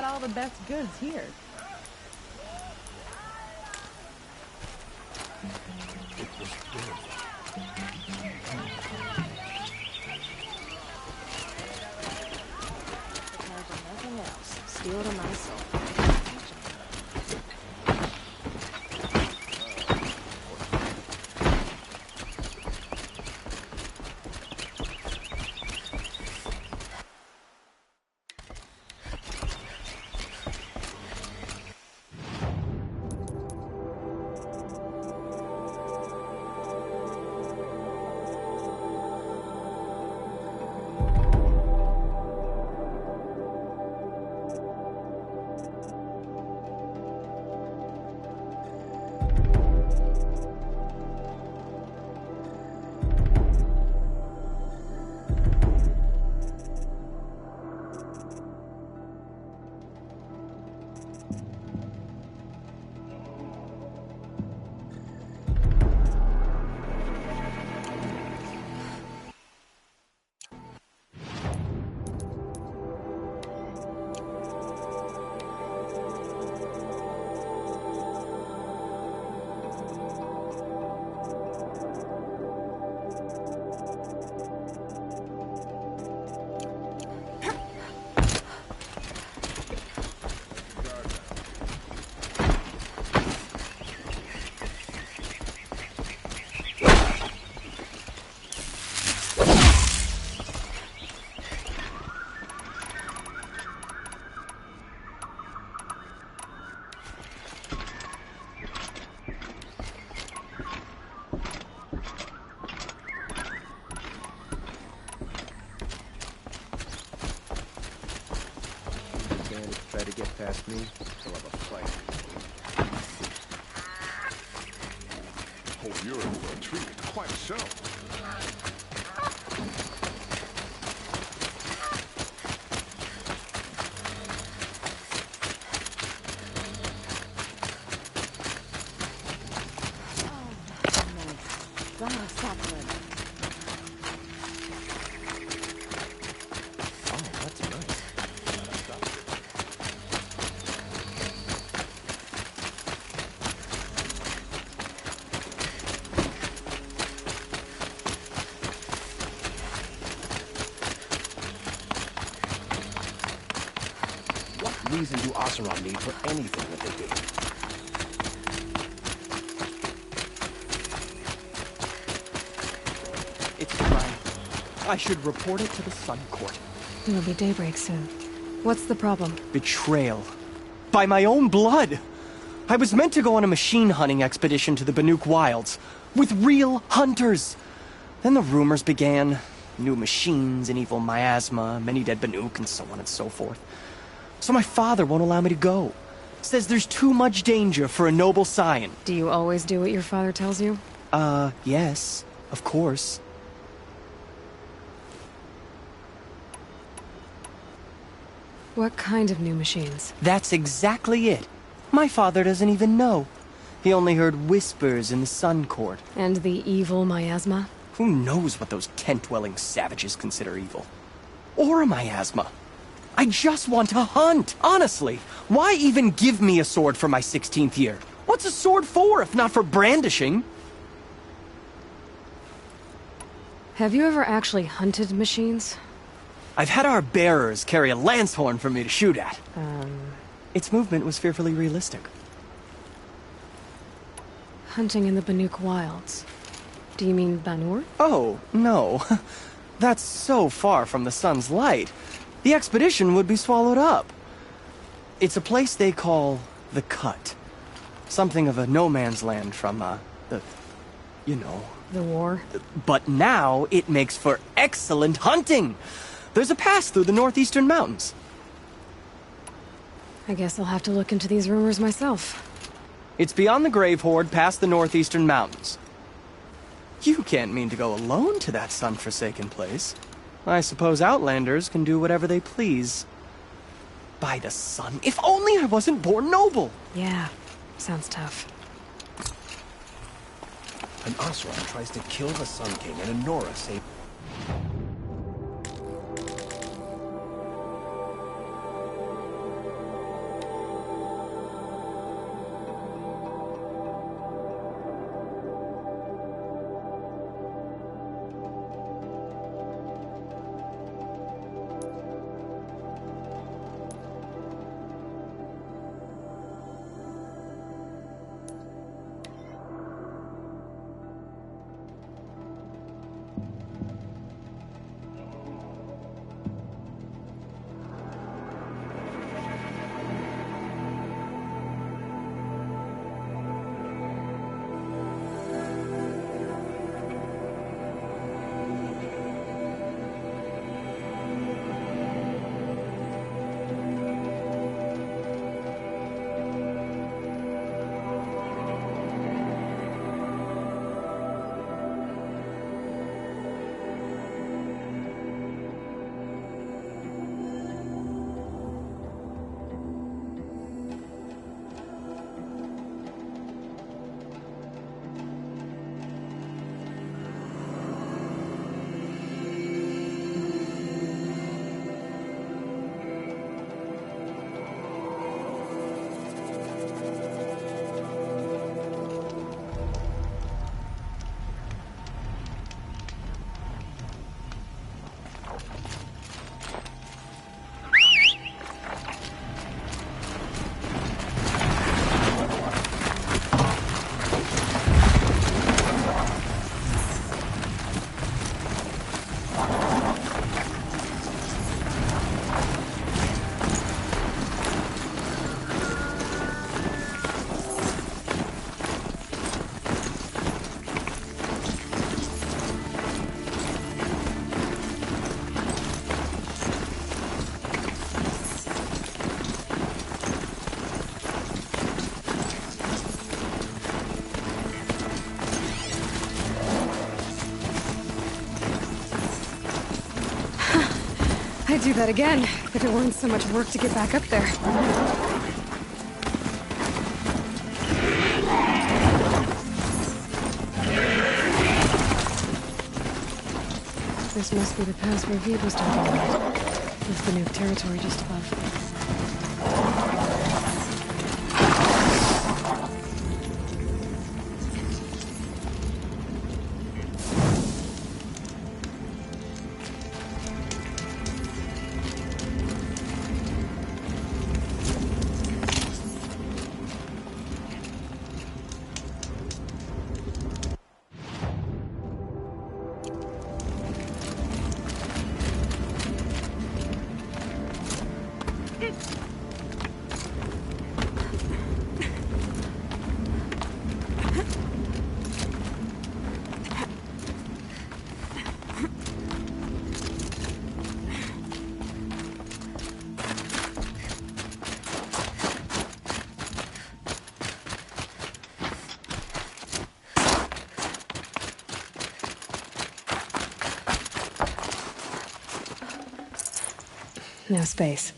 got all the best goods here. It was good. Nothing else. Steel to my soul. Try to get past me, he'll have a fight. Oh, you're in for a treat. Quite a show. Gotta stop it. Oh, that's nice. What reason do Oseram need for anything that they do? It's fine. I should report it to the Sun Court. It'll be daybreak soon. What's the problem? Betrayal. By my own blood! I was meant to go on a machine hunting expedition to the Banuk Wilds, with real hunters. Then the rumors began. New machines, an evil miasma, many dead Banuk, and so on and so forth. So my father won't allow me to go. Says there's too much danger for a noble scion. Do you always do what your father tells you? Yes. Of course. What kind of new machines? That's exactly it. My father doesn't even know. He only heard whispers in the Sun Court. And the evil miasma? Who knows what those tent-dwelling savages consider evil? Or a miasma. I just want to hunt, honestly. Why even give me a sword for my 16th year? What's a sword for, if not for brandishing? Have you ever actually hunted machines? I've had our bearers carry a lance horn for me to shoot at. Its movement was fearfully realistic. Hunting in the Banuk Wilds. Do you mean Banur? Oh, no. That's so far from the sun's light. The expedition would be swallowed up. It's a place they call the Cut. Something of a no-man's land from, you know. The war? But now it makes for excellent hunting. There's a pass through the northeastern mountains. I guess I'll have to look into these rumors myself. It's beyond the Grave Horde, past the northeastern mountains. You can't mean to go alone to that sun-forsaken place. I suppose Outlanders can do whatever they please. By the sun, if only I wasn't born noble! Yeah, sounds tough. An Oseram tries to kill the Sun King and Anora saves... do that again, if it weren't so much work to get back up there. This must be the pass where Vive was talking about. With the new territory just above. No space.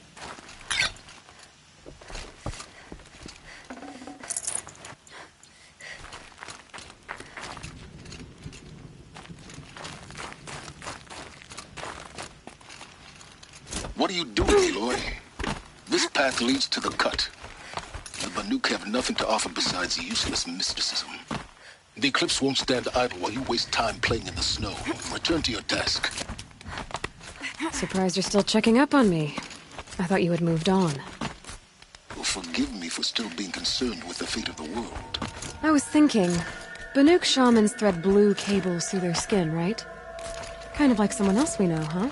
What are you doing, Aloy? This path leads to the cut. The Banuk have nothing to offer besides useless mysticism. The Eclipse won't stand idle while you waste time playing in the snow. Return to your task. Surprised you're still checking up on me. I thought you had moved on. Well, forgive me for still being concerned with the fate of the world. I was thinking, Banuk shamans thread blue cables through their skin, right? Kind of like someone else we know, huh?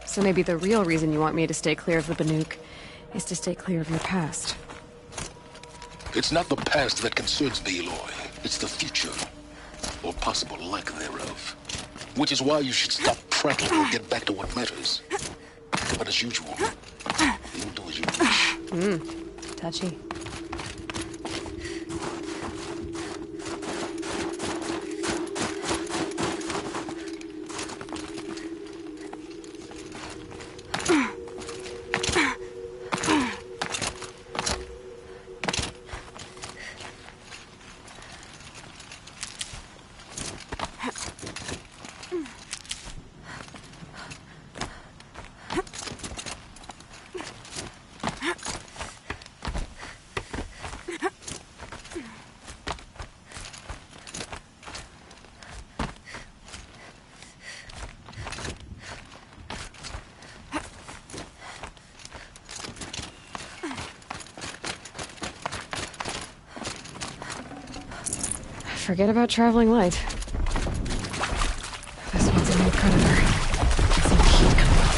So maybe the real reason you want me to stay clear of the Banuk is to stay clear of your past. It's not the past that concerns me, Aloy. It's the future. Or possible lack thereof. Which is why you should stop prattling and get back to what matters. But as usual, you'll do as you wish. Touchy. Forget about traveling light. This one's a new predator. I see the heat coming over.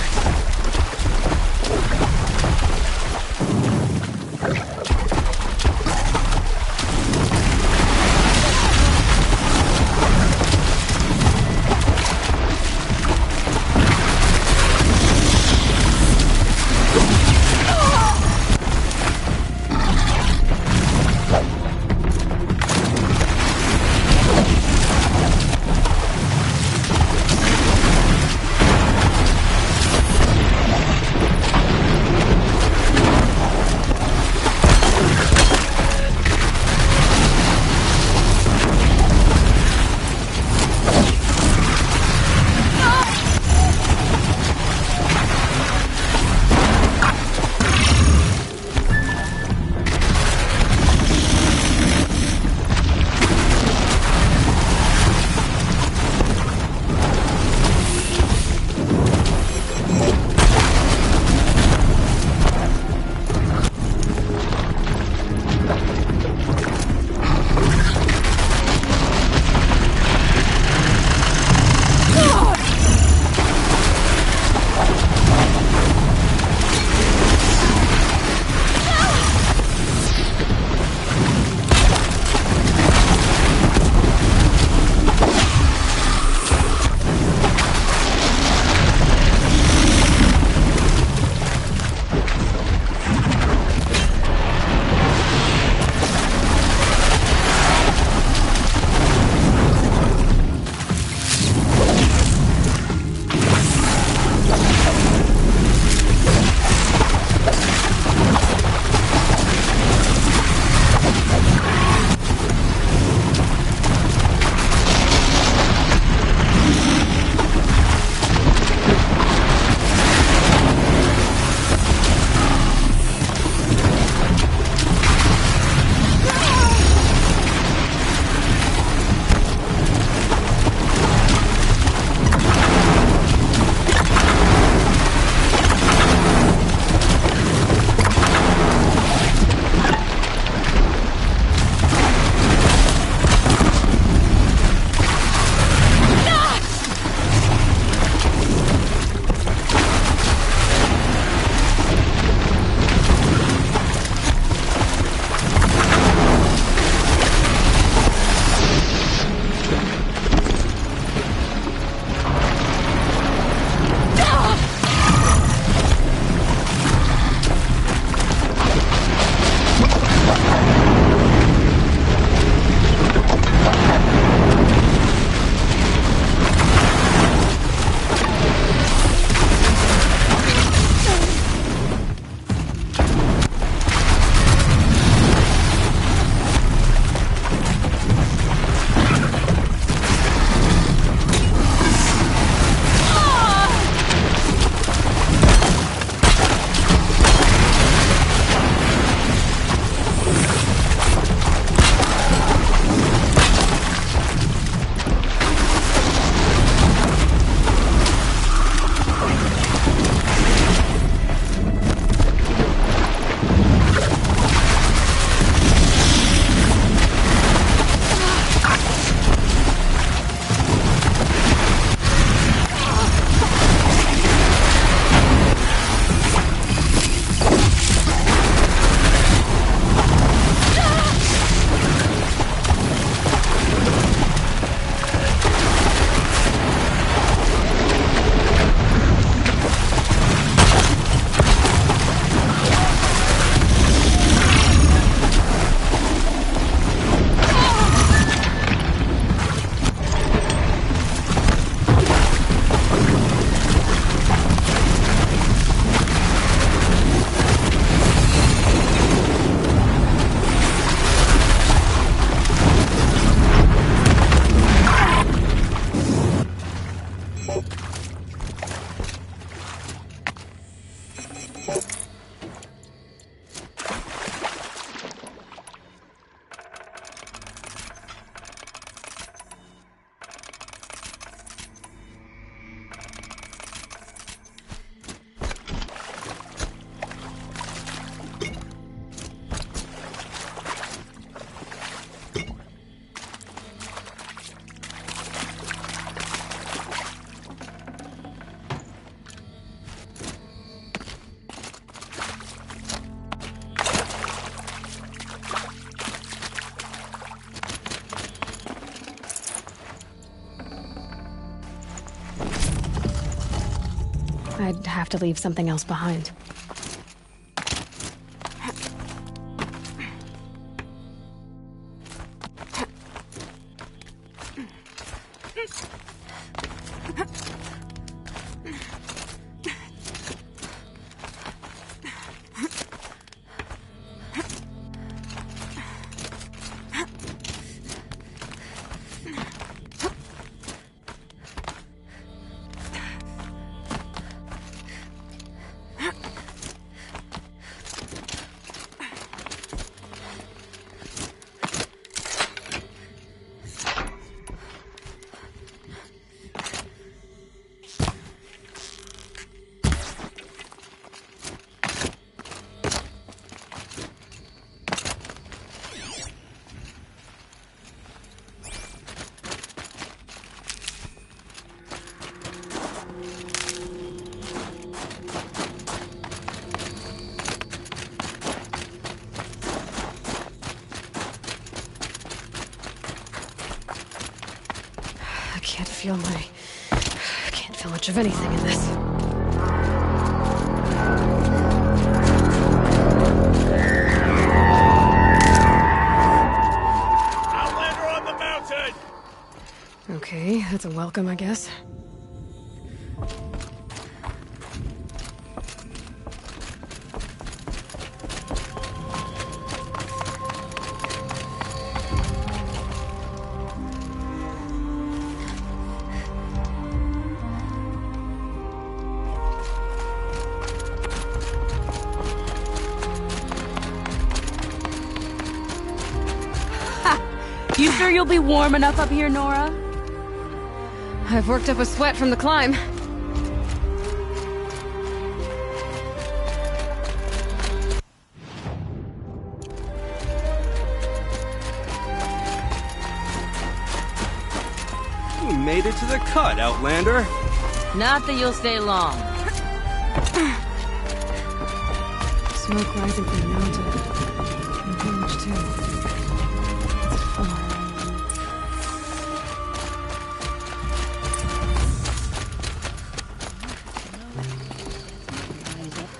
I'd have to leave something else behind. I can't feel much of anything in this. Outlander on the mountain! Okay, that's a welcome, I guess. You sure you'll be warm enough up here, Nora? I've worked up a sweat from the climb. You made it to the cut, Outlander. Not that you'll stay long. Smoke rising from the mountain. And village, too.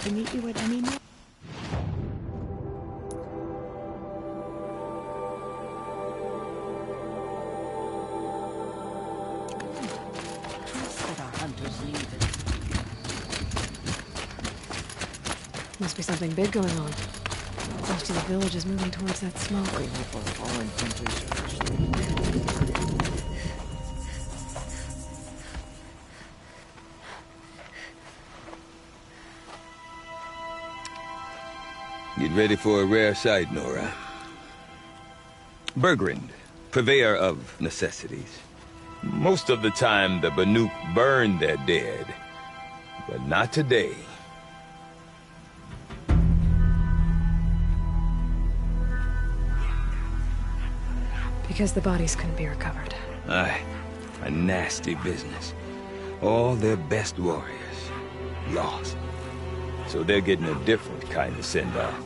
To meet you at any moment. That our hunters need it. Must be something big going on. Most of the village is moving towards that smoke. I hope our fallen hunters are Get ready for a rare sight, Nora. Bergrand, purveyor of necessities. Most of the time, the Banuk burn their dead, but not today. Because the bodies couldn't be recovered. Aye, a nasty business. All their best warriors lost. So they're getting a different kind of send-off.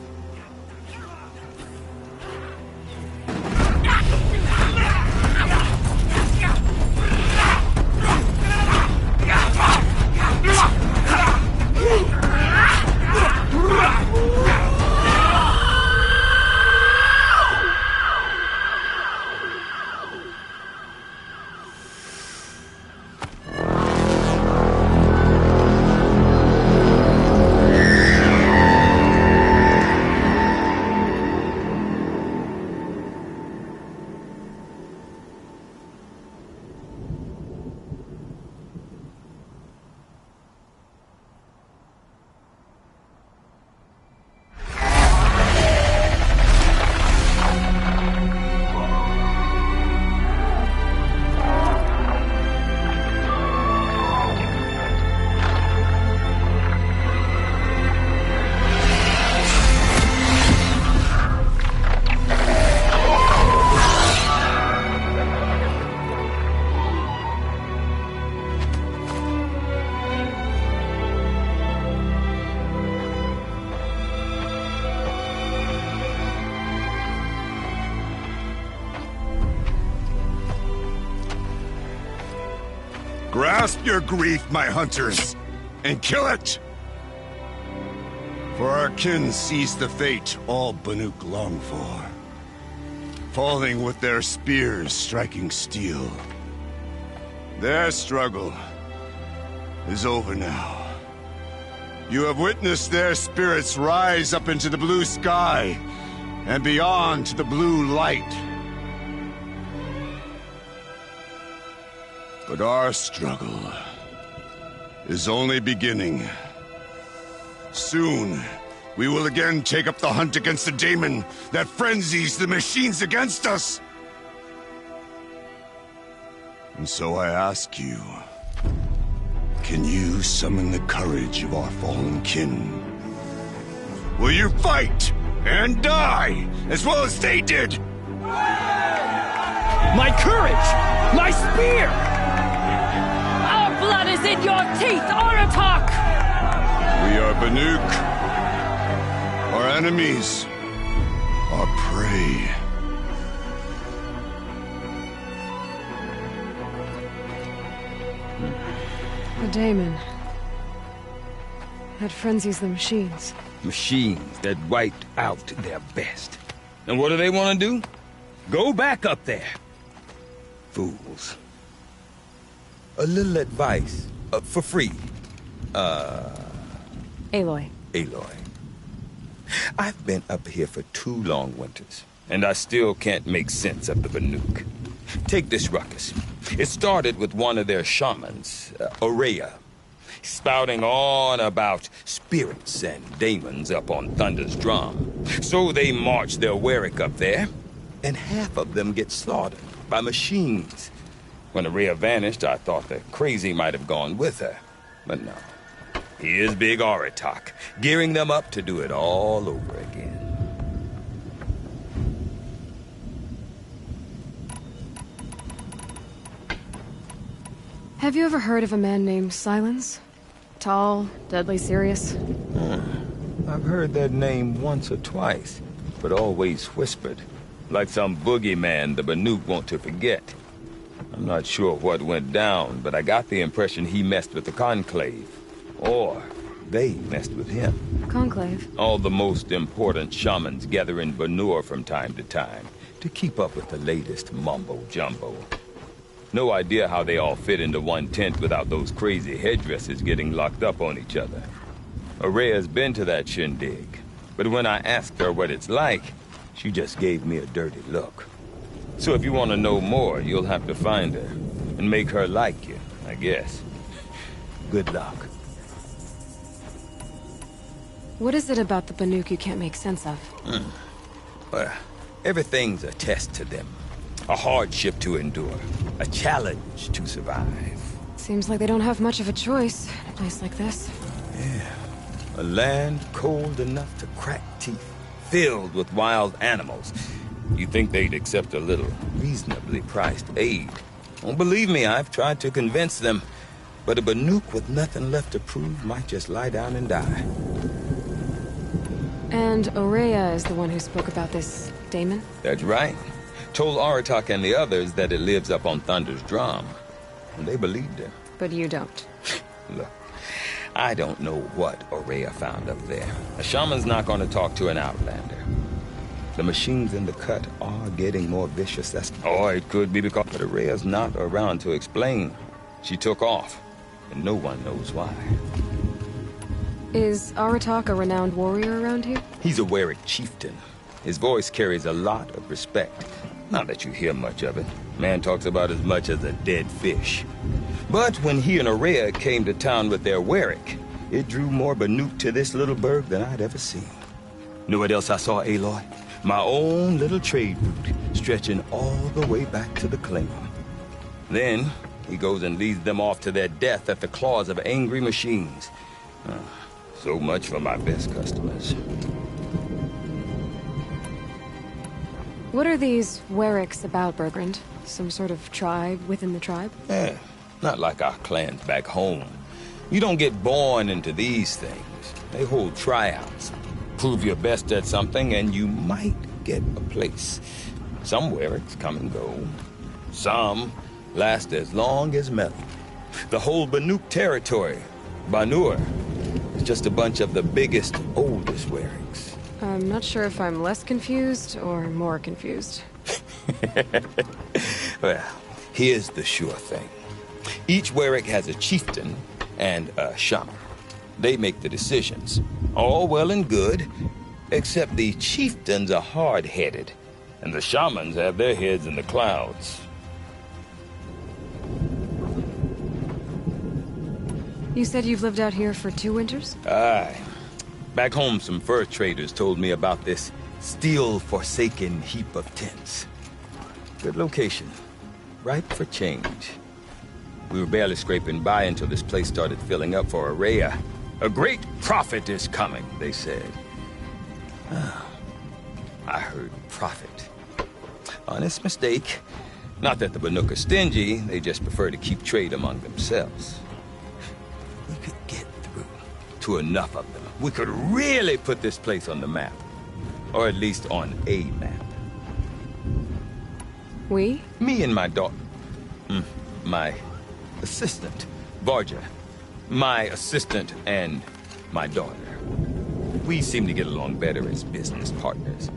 Grasp your grief, my hunters. and kill it! For our kin sees the fate all Banuk long for. Falling with their spears striking steel. Their struggle is over now. You have witnessed their spirits rise up into the blue sky and beyond to the blue light. But our struggle is only beginning. Soon, we will again take up the hunt against the daemon that frenzies the machines against us. And so I ask you, can you summon the courage of our fallen kin? Will you fight and die as well as they did? My courage! My spear! Our blood is in your teeth, Aratak! We are Banuk. Our enemies are prey. The daemon. That frenzies the machines. Machines that wiped out their best. And what do they want to do? Go back up there. Fools. A little advice, for free. Aloy. Aloy. I've been up here for 2 long winters, and I still can't make sense of the Banuk. Take this ruckus. It started with one of their shamans, Aurea, spouting on about spirits and daemons up on Thunder's drum. So they march their Warwick up there, and half of them get slaughtered by machines. When Aurea vanished, I thought the crazy might have gone with her, but no. Here's Big Aratak, gearing them up to do it all over again. Have you ever heard of a man named Silence? Tall, deadly serious? I've heard that name once or twice, but always whispered, like some boogeyman the Banuk want to forget. I'm not sure what went down, but I got the impression he messed with the Conclave. Or they messed with him. Conclave? All the most important shamans gather in Banur from time to time to keep up with the latest mumbo-jumbo. No idea how they all fit into one tent without those crazy headdresses getting locked up on each other. Aurea's been to that shindig, but when I asked her what it's like, she just gave me a dirty look. So if you want to know more, you'll have to find her and make her like you, I guess. Good luck. What is it about the Banuk you can't make sense of? Well, everything's a test to them. A hardship to endure. A challenge to survive. Seems like they don't have much of a choice in a place like this. Yeah. A land cold enough to crack teeth. Filled with wild animals. You'd think they'd accept a little reasonably priced aid. Well, believe me, I've tried to convince them. But a Banuk with nothing left to prove might just lie down and die. And Aurea is the one who spoke about this daemon? That's right. Told Aratak and the others that it lives up on Thunder's drum. And they believed her. But you don't. Look, I don't know what Aurea found up there. A shaman's not going to talk to an outlander. The machines in the cut are getting more vicious. Or it could be because but Aurea's not around to explain. She took off, and no one knows why. Is Aratak a renowned warrior around here? He's a Warwick chieftain. His voice carries a lot of respect. Not that you hear much of it. Man talks about as much as a dead fish. But when he and Aurea came to town with their Warwick, it drew more Banuk to this little burg than I'd ever seen. Know what else I saw, Aloy? My own little trade route, stretching all the way back to the claim. Then, he goes and leads them off to their death at the claws of angry machines. So much for my best customers. What are these Warwicks about, Bergrand? Some sort of tribe within the tribe? Not like our clans back home. You don't get born into these things. They hold tryouts. Prove your best at something and you might get a place. Some Warwicks come and go. Some last as long as metal. The whole Banuk territory Banur is just a bunch of the biggest, oldest werings. I'm not sure if I'm less confused or more confused. Well, here's the sure thing. Each Werik has a chieftain and a shaman. They make the decisions. All well and good, except the chieftains are hard-headed, and the shamans have their heads in the clouds. You said you've lived out here for 2 winters? Aye. Back home, some fur traders told me about this steel-forsaken heap of tents. Good location. Ripe for change. We were barely scraping by until this place started filling up for Araya. A great prophet is coming, they said. I heard prophet. Honest mistake. Not that the Banuk are stingy, they just prefer to keep trade among themselves. We could get through to enough of them. We could really put this place on the map. Or at least on a map. We? Me and my daughter. My assistant, Varja. My assistant and my daughter. We seem to get along better as business partners.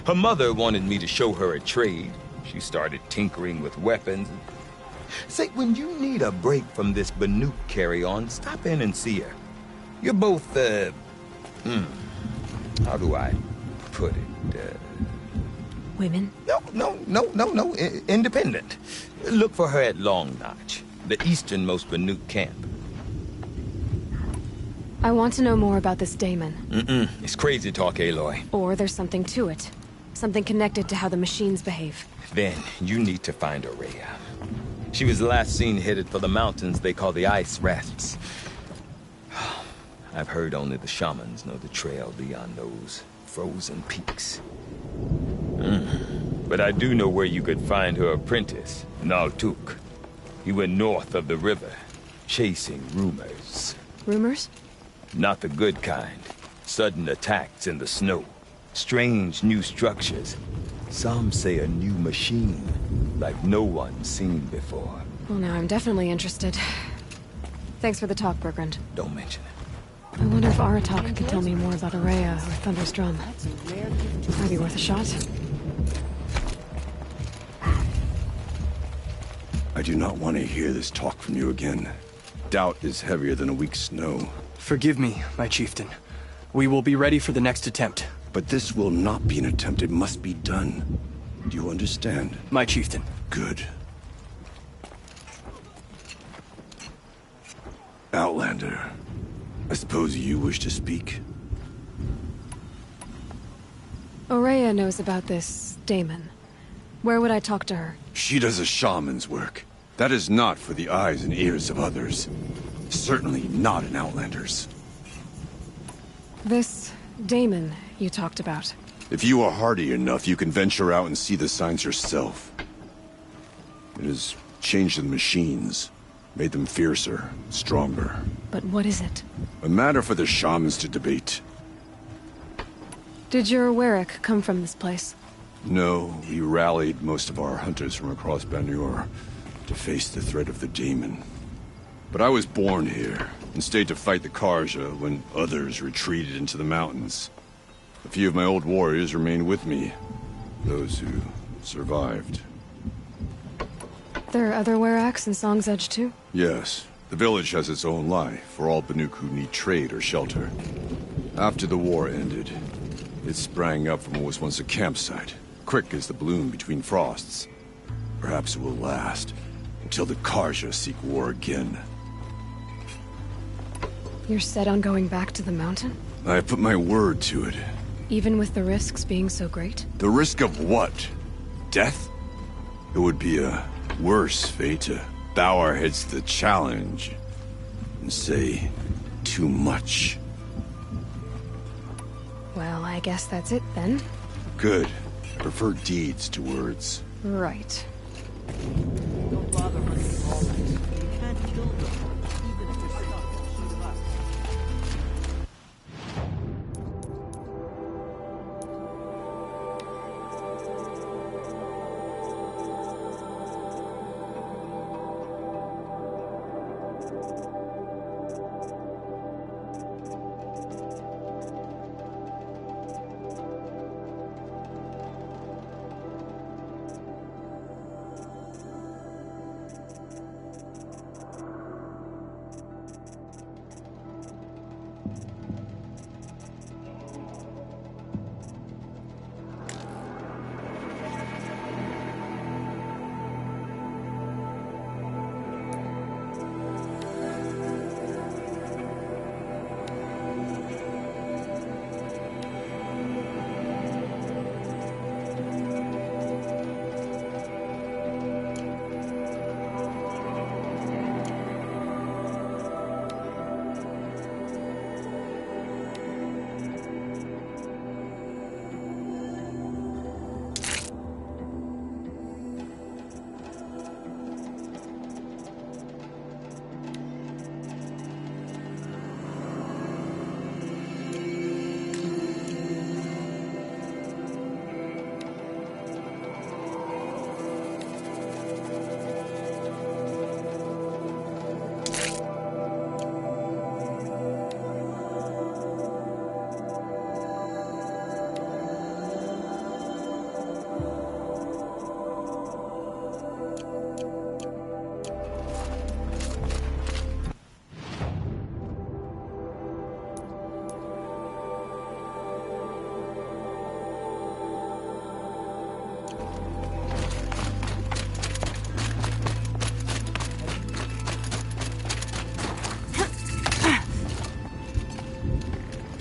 Her mother wanted me to show her a trade. She started tinkering with weapons. Say, when you need a break from this Banuk carry-on, stop in and see her. You're both, how do I put it? Women? No. Independent. Look for her at Long Notch, the easternmost Banuk camp. I want to know more about this daemon. It's crazy talk, Aloy. Or there's something to it. Something connected to how the machines behave. Then you need to find Araya. She was last seen headed for the mountains they call the Ice Rats. I've heard only the shamans know the trail beyond those frozen peaks. But I do know where you could find her apprentice, Naltuk. He went north of the river, chasing rumors. Rumors? Not the good kind. Sudden attacks in the snow. Strange new structures. Some say a new machine, like no one's seen before. Well, now I'm definitely interested. Thanks for the talk, Bergrand. Don't mention it. I wonder if Aratak can tell me more about Araya or Thunder's Drum. Might be worth a shot. I do not want to hear this talk from you again. Doubt is heavier than a week's snow. Forgive me, my chieftain. We will be ready for the next attempt. But this will not be an attempt. It must be done. Do you understand? My chieftain. Good. Outlander, I suppose you wish to speak? Araya knows about this daemon. Where would I talk to her? She does a shaman's work. That is not for the eyes and ears of others. Certainly not an Outlander's. This daemon you talked about. If you are hardy enough, you can venture out and see the signs yourself. It has changed the machines, made them fiercer, stronger. But what is it? A matter for the shamans to debate. Did your Werik come from this place? No, we rallied most of our hunters from across Banur to face the threat of the daemon. But I was born here, and stayed to fight the Karja when others retreated into the mountains. A few of my old warriors remained with me, those who survived. There are other Weraks in Song's Edge too? Yes, the village has its own life for all Banuk who need trade or shelter. After the war ended, it sprang up from what was once a campsite, quick as the bloom between frosts. Perhaps it will last, until the Karja seek war again. You're set on going back to the mountain? I have put my word to it. Even with the risks being so great? The risk of what? Death? It would be a worse fate to bow our heads to the challenge and say too much. Well, I guess that's it then. Good. I prefer deeds to words. Right. Don't bother hunting all night. You can't kill them, even if you're stuck. Shoot us.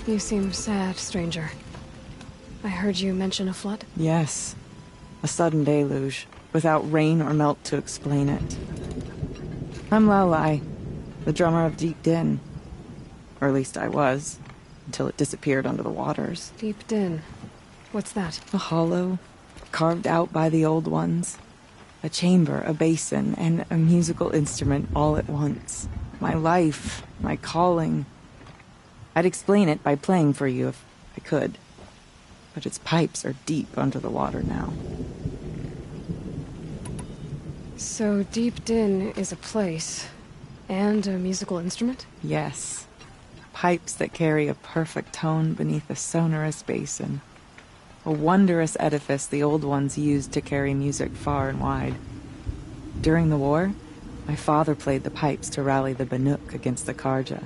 You seem sad, stranger. I heard you mention a flood? Yes. A sudden deluge, without rain or melt to explain it. I'm Lowlai, the drummer of Deep Din. Or at least I was, until it disappeared under the waters. Deep Din. What's that? A hollow, carved out by the old ones. A chamber, a basin, and a musical instrument all at once. My life, my calling. I'd explain it by playing for you if I could. But its pipes are deep under the water now. So Deep Din is a place, and a musical instrument? Yes. Pipes that carry a perfect tone beneath a sonorous basin. A wondrous edifice the old ones used to carry music far and wide. During the war, my father played the pipes to rally the Banuk against the Karja.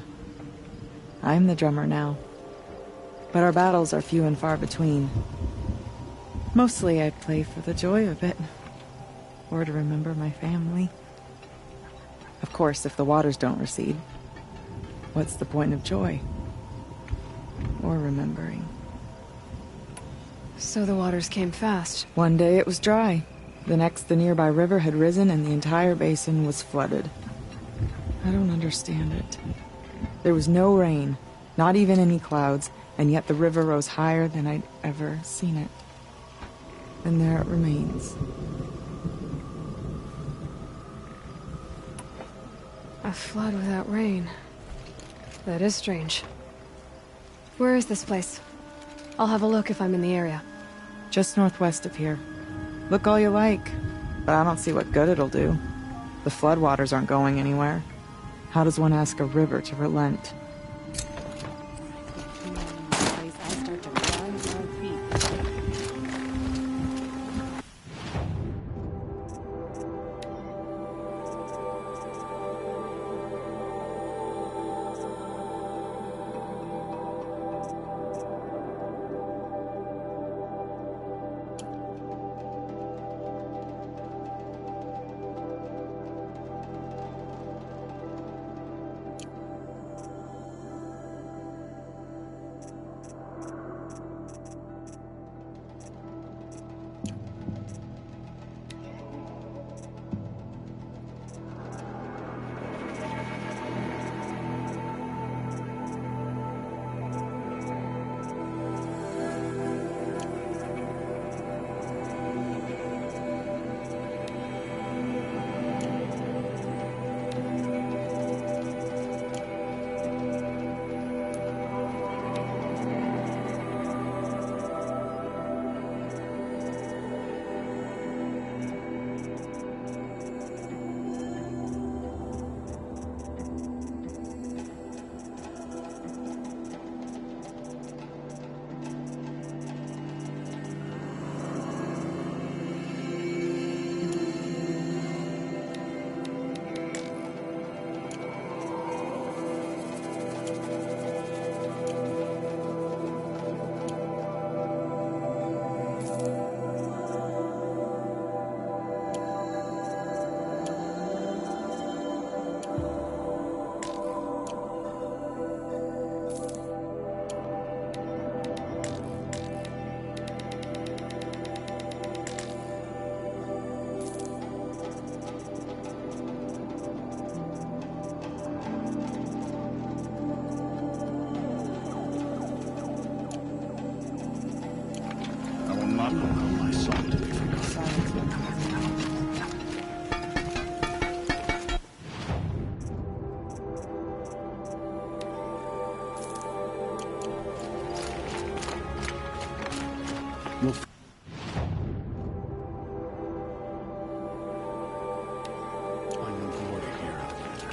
I'm the drummer now. But our battles are few and far between. Mostly I play for the joy of it. Or to remember my family. Of course, if the waters don't recede, what's the point of joy? Or remembering? So the waters came fast. One day it was dry. The next, the nearby river had risen and the entire basin was flooded. I don't understand it. There was no rain, not even any clouds, and yet the river rose higher than I'd ever seen it. And there it remains. A flood without rain. That is strange. Where is this place? I'll have a look if I'm in the area. Just northwest of here. Look all you like, but I don't see what good it'll do. The floodwaters aren't going anywhere. How does one ask a river to relent? Not allow my son to be forgotten. Find no glory here, Outlander.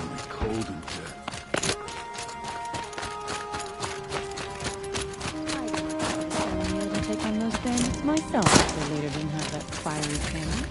Only cold and death. Take on those bandits myself if they later didn't have that fiery cannon.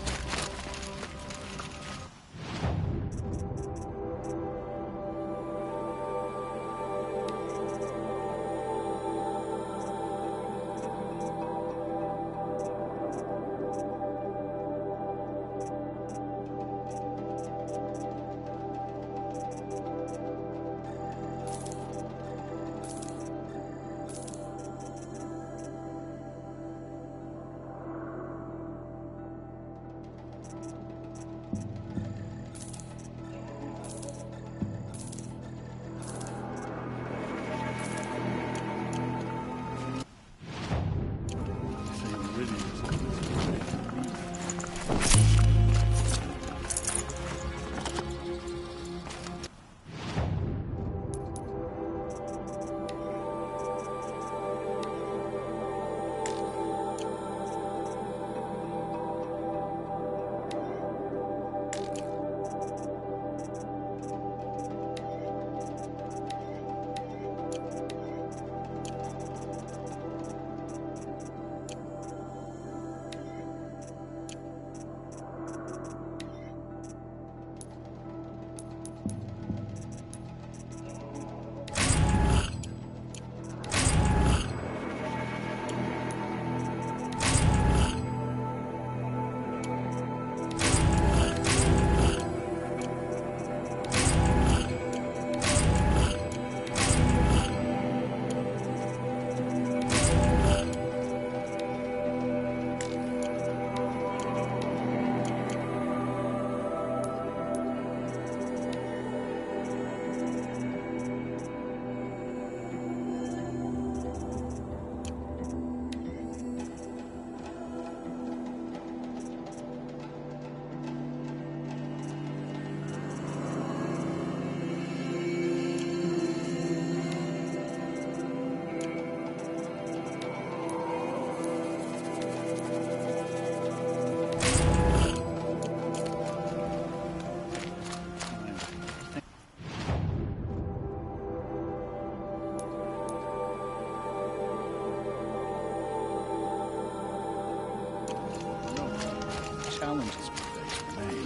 Challenges we face remain.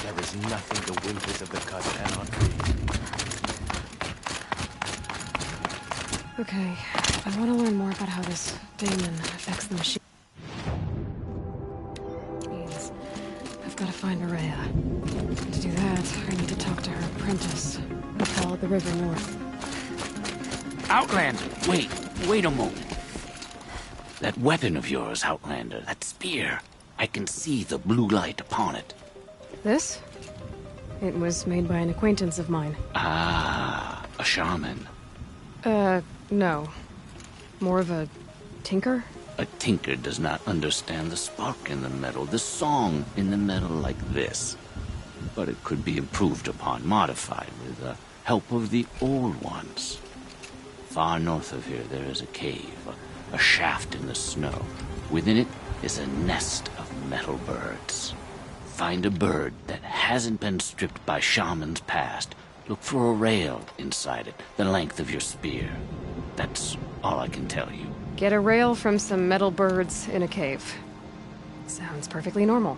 There is nothing the winters of the cut cannot be. Okay, I want to learn more about how this daemon affects the machine. I've got to find Araya. To do that, I need to talk to her apprentice and follow the river north. Outlander, wait a moment. That weapon of yours, Outlander, that spear, I can see the blue light upon it. This? It was made by an acquaintance of mine. Ah, a shaman. No. More of a tinker? A tinker does not understand the spark in the metal, the song in the metal like this. But it could be improved upon, modified, with the help of the old ones. Far north of here, there is a cave, a shaft in the snow. Within it is a nest of metal birds. Find a bird that hasn't been stripped by shamans past. Look for a rail inside it, the length of your spear. That's all I can tell you. Get a rail from some metal birds in a cave. Sounds perfectly normal.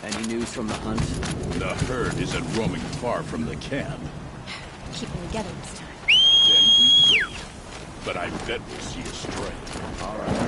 Any news from the hunt? The herd isn't roaming far from the camp. Keep them together this time. Then we wait. but I bet we'll see a stray. All right.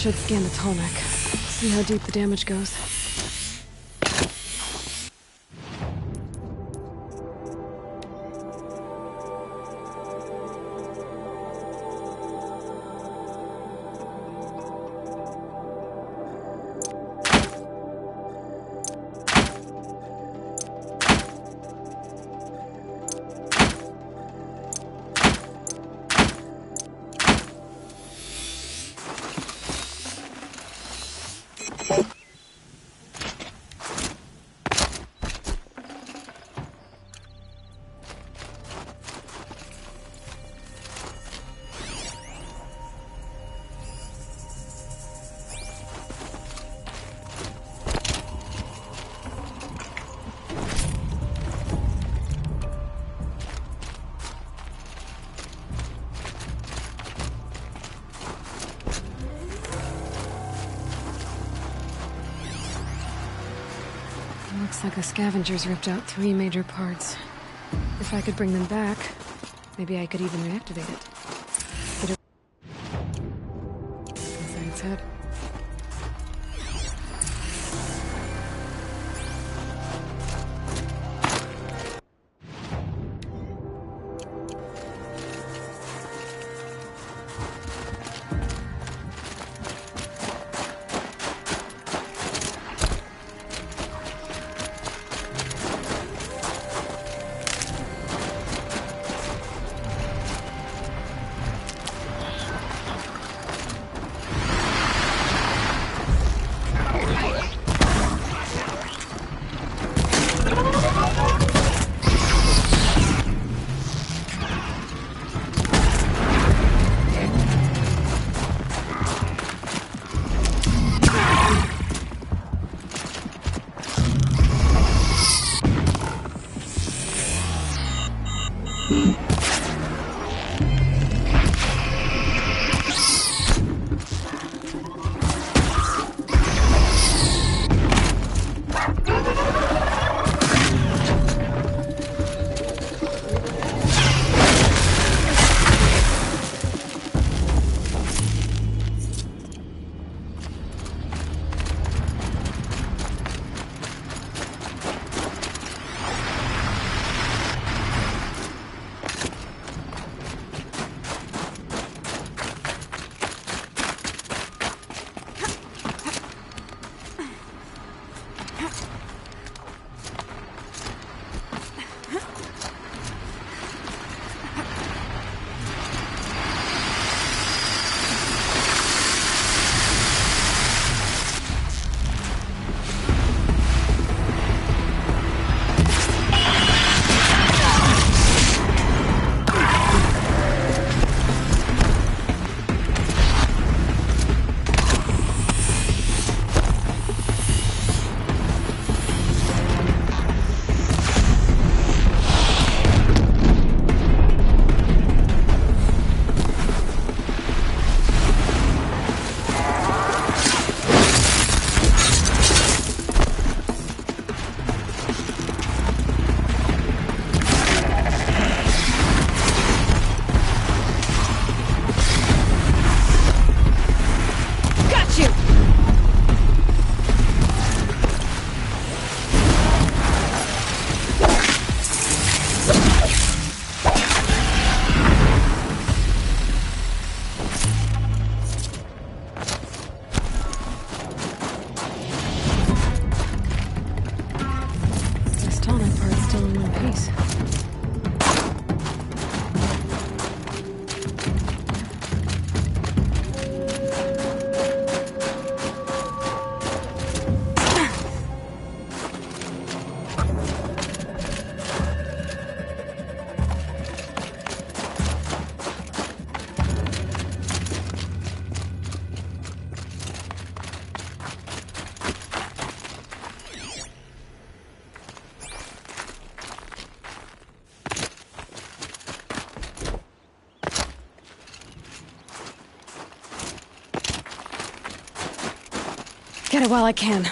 Should scan the tall neck. See how deep the damage goes. The scavengers ripped out 3 major parts. If I could bring them back, maybe I could even reactivate it. Get it inside its head. Get it while I can.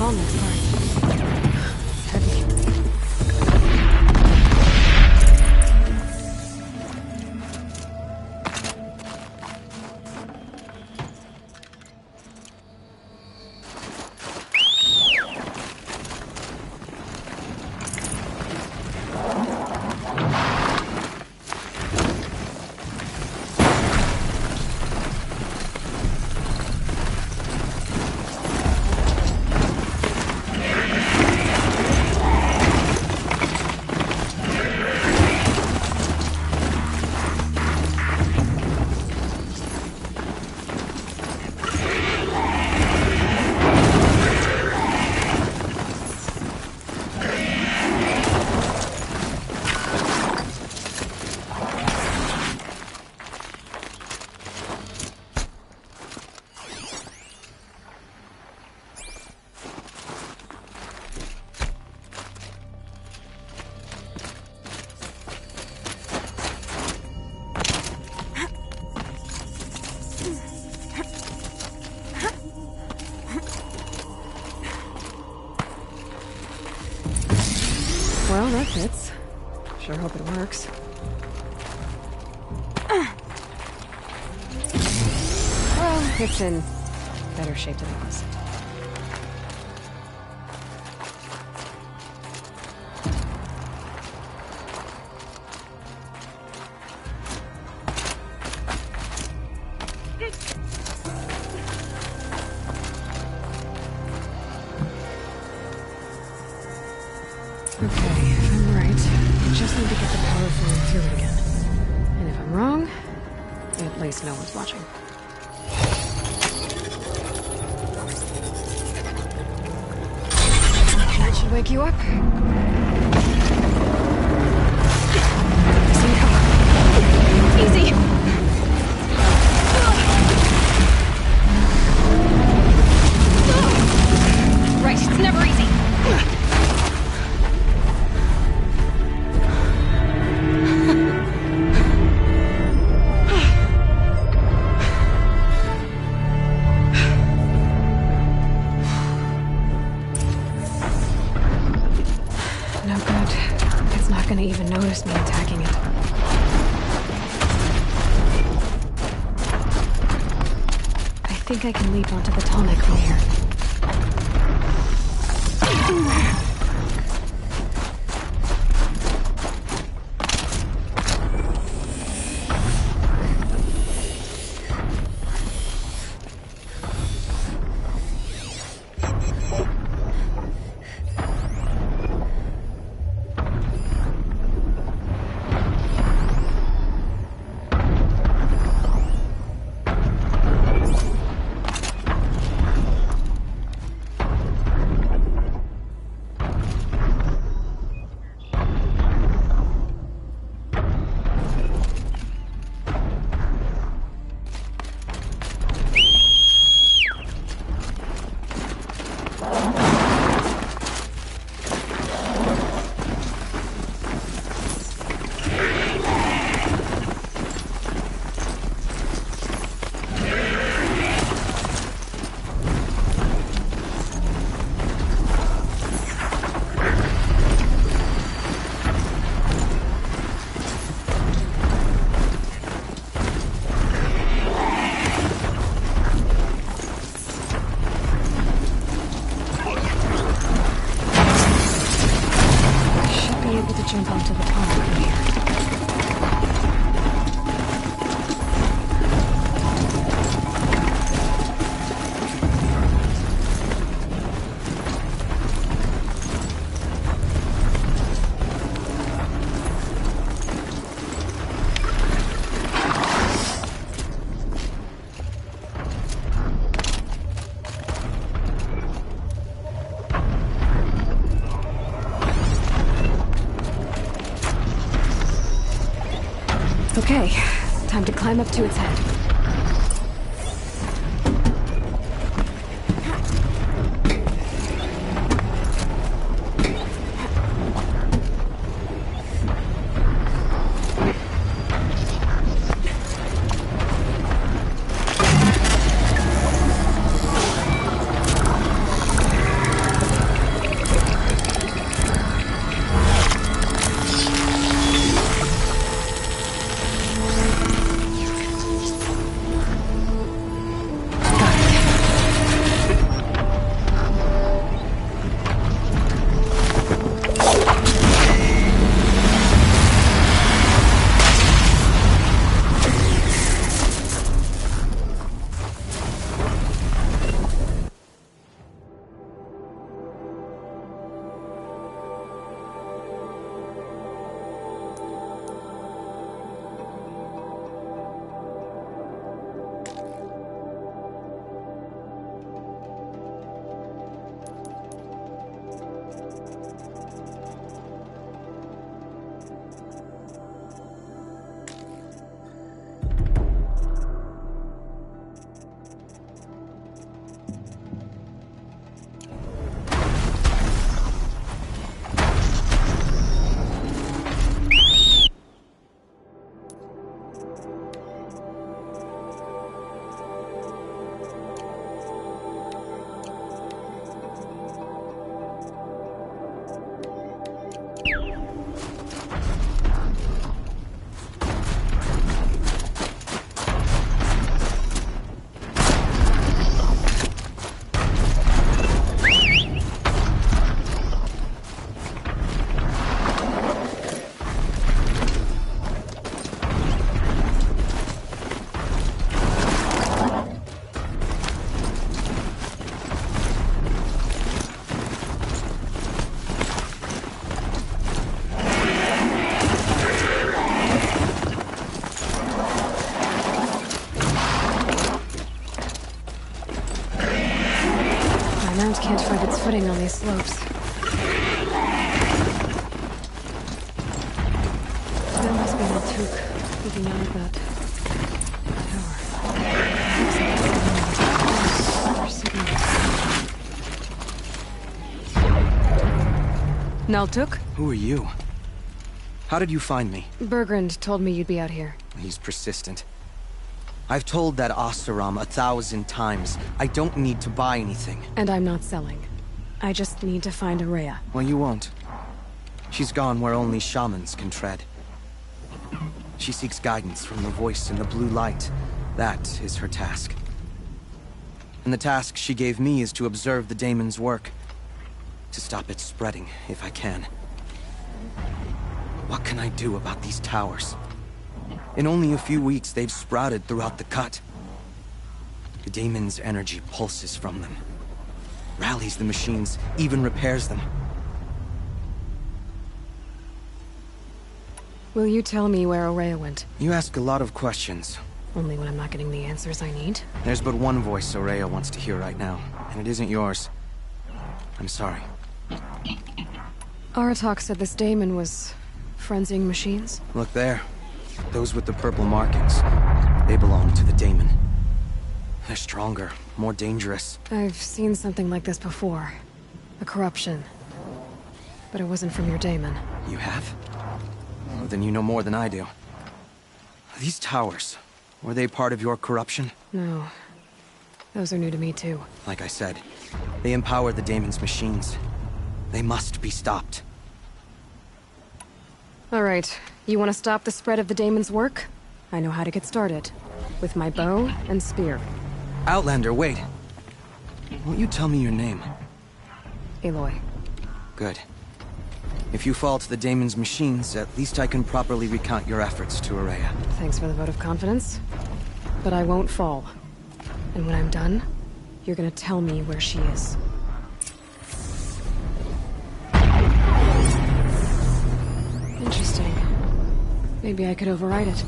on this part. It's heavy. Well, that fits. Sure hope it works. Well, it's in better shape than it was. Okay, if I'm right, I just need to get the power flowing through it again. And if I'm wrong, at least no one's watching. That should wake you up. Easy. Right, it's never easy. No good. It's not gonna even notice me attacking it. I think I can leap onto the tonic from here. Jump onto the top from here. Okay, time to climb up to its head. ground can't find its footing on these slopes. There must be an Took looking out of that tower. Naltuk? Who are you? How did you find me? Bergrand told me you'd be out here. He's persistent. I've told that Oseram 1,000 times. I don't need to buy anything. And I'm not selling. I just need to find Araya. Well, you won't. She's gone where only shamans can tread. She seeks guidance from the voice in the blue light. That is her task. And the task she gave me is to observe the daemon's work. To stop it spreading, if I can. What can I do about these towers? In only a few weeks, they've sprouted throughout the cut. The daemon's energy pulses from them. Rallies the machines, even repairs them. Will you tell me where Araya went? You ask a lot of questions. Only when I'm not getting the answers I need. There's but one voice Araya wants to hear right now, and it isn't yours. I'm sorry. Aratak said this daemon was frenzying machines? Look there. Those with the purple markings. They belong to the daemon. They're stronger, more dangerous. I've seen something like this before. A corruption. But it wasn't from your daemon. You have? Well, then you know more than I do. These towers, were they part of your corruption? No. Those are new to me too. Like I said, they empower the daemon's machines. They must be stopped. All right. You want to stop the spread of the daemon's work? I know how to get started. With my bow and spear. Outlander, wait. Won't you tell me your name? Aloy. Good. If you fall to the daemon's machines, at least I can properly recount your efforts to Araya. Thanks for the vote of confidence. But I won't fall. And when I'm done, you're gonna tell me where she is. Interesting. Maybe I could override it.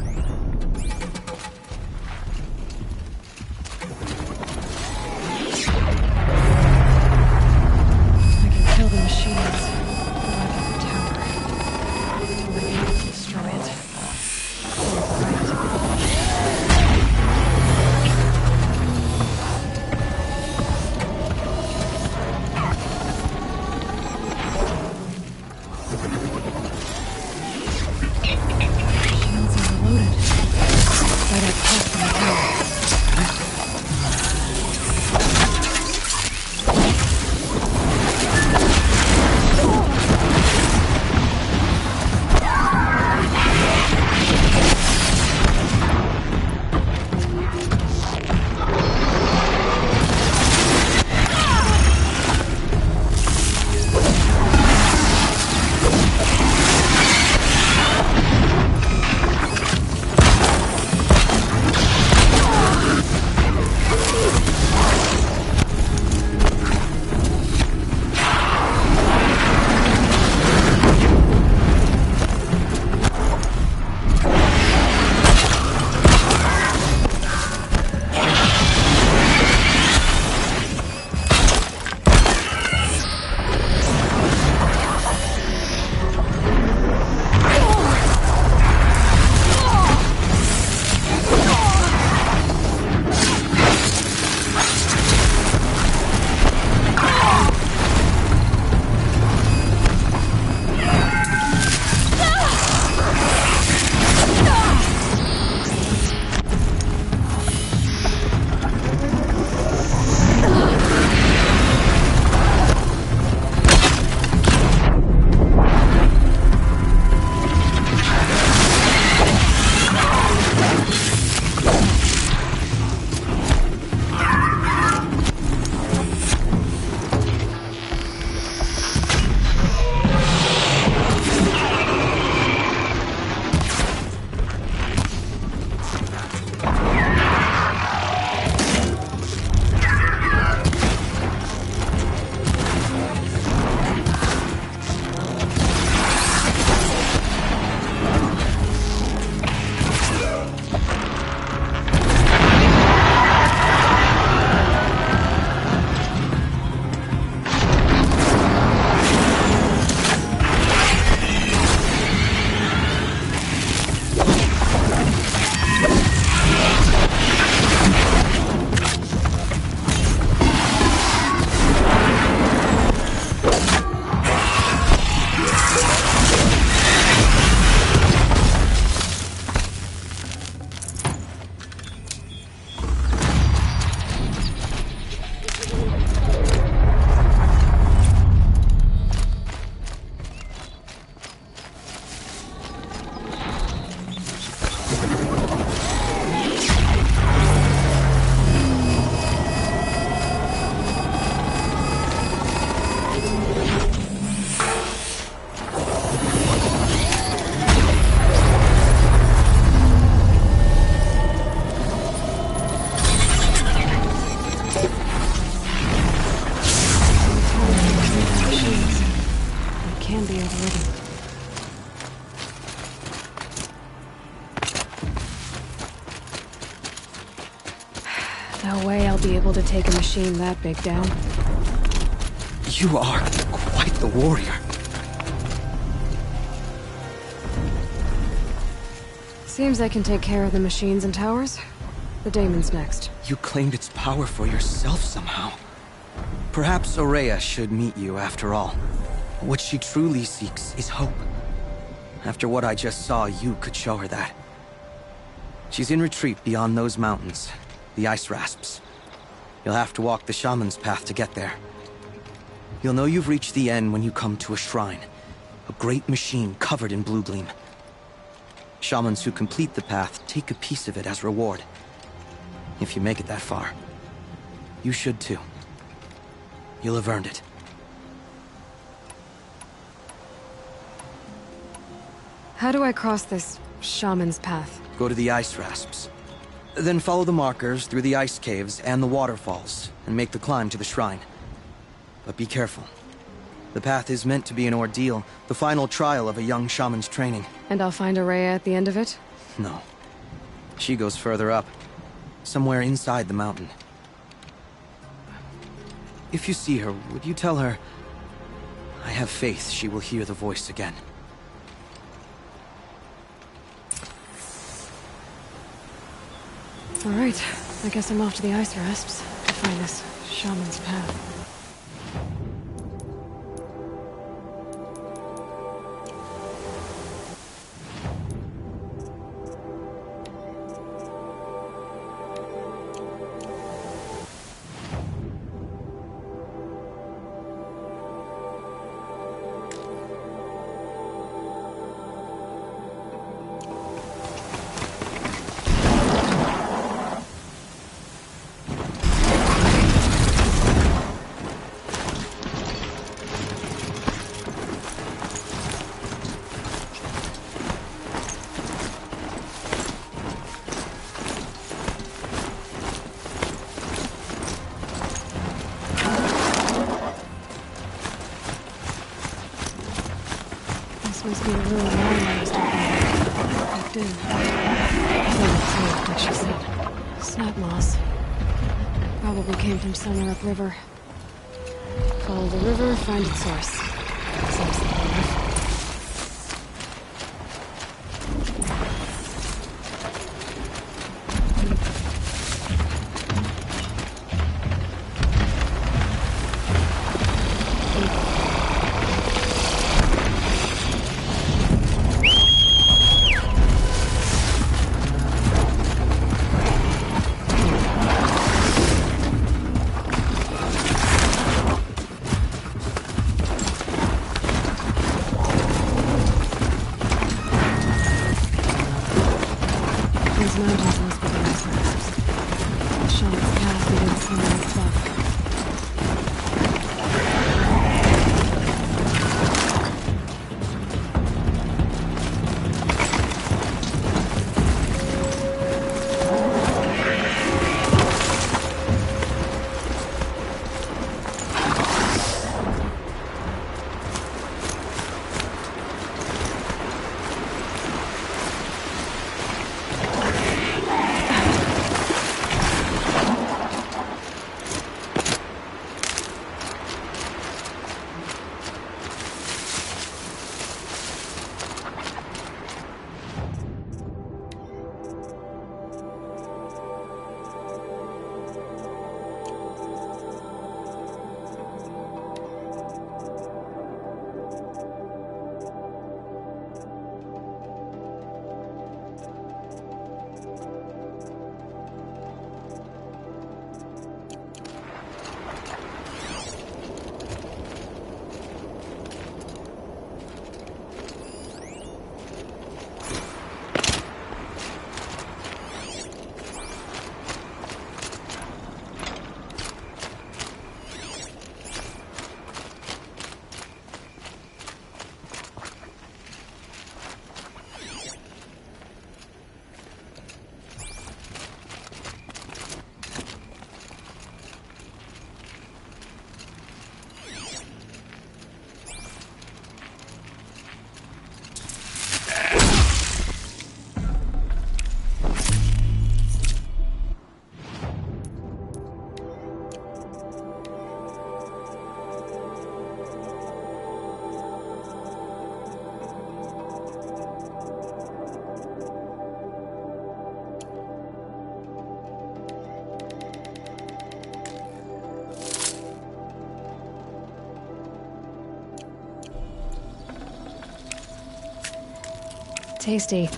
I can kill the machines, but I get the tower. I can't destroy it. Shields are loaded. already. No way I'll be able to take a machine that big down. You are quite the warrior. Seems I can take care of the machines and towers. The daemon's next. You claimed its power for yourself somehow. Perhaps Aurea should meet you after all. What she truly seeks is hope. After what I just saw, you could show her that. She's in retreat beyond those mountains, the ice rasps. You'll have to walk the shaman's path to get there. You'll know you've reached the end when you come to a shrine. A great machine covered in blue gleam. Shamans who complete the path take a piece of it as reward. If you make it that far, you should too. You'll have earned it. How do I cross this shaman's path? Go to the ice rasps. Then follow the markers through the ice caves and the waterfalls, and make the climb to the shrine. But be careful. The path is meant to be an ordeal, the final trial of a young shaman's training. And I'll find Aurea at the end of it? No. She goes further up. Somewhere inside the mountain. If you see her, would you tell her... I have faith she will hear the voice again. All right. I guess I'm off to the ice rasps to find this shaman's path. This must be the room I was talking about. Locked in. Saved, like she said. Snap moss. Probably came from somewhere upriver. Follow the river, find its source. Seems simple enough. Tasty.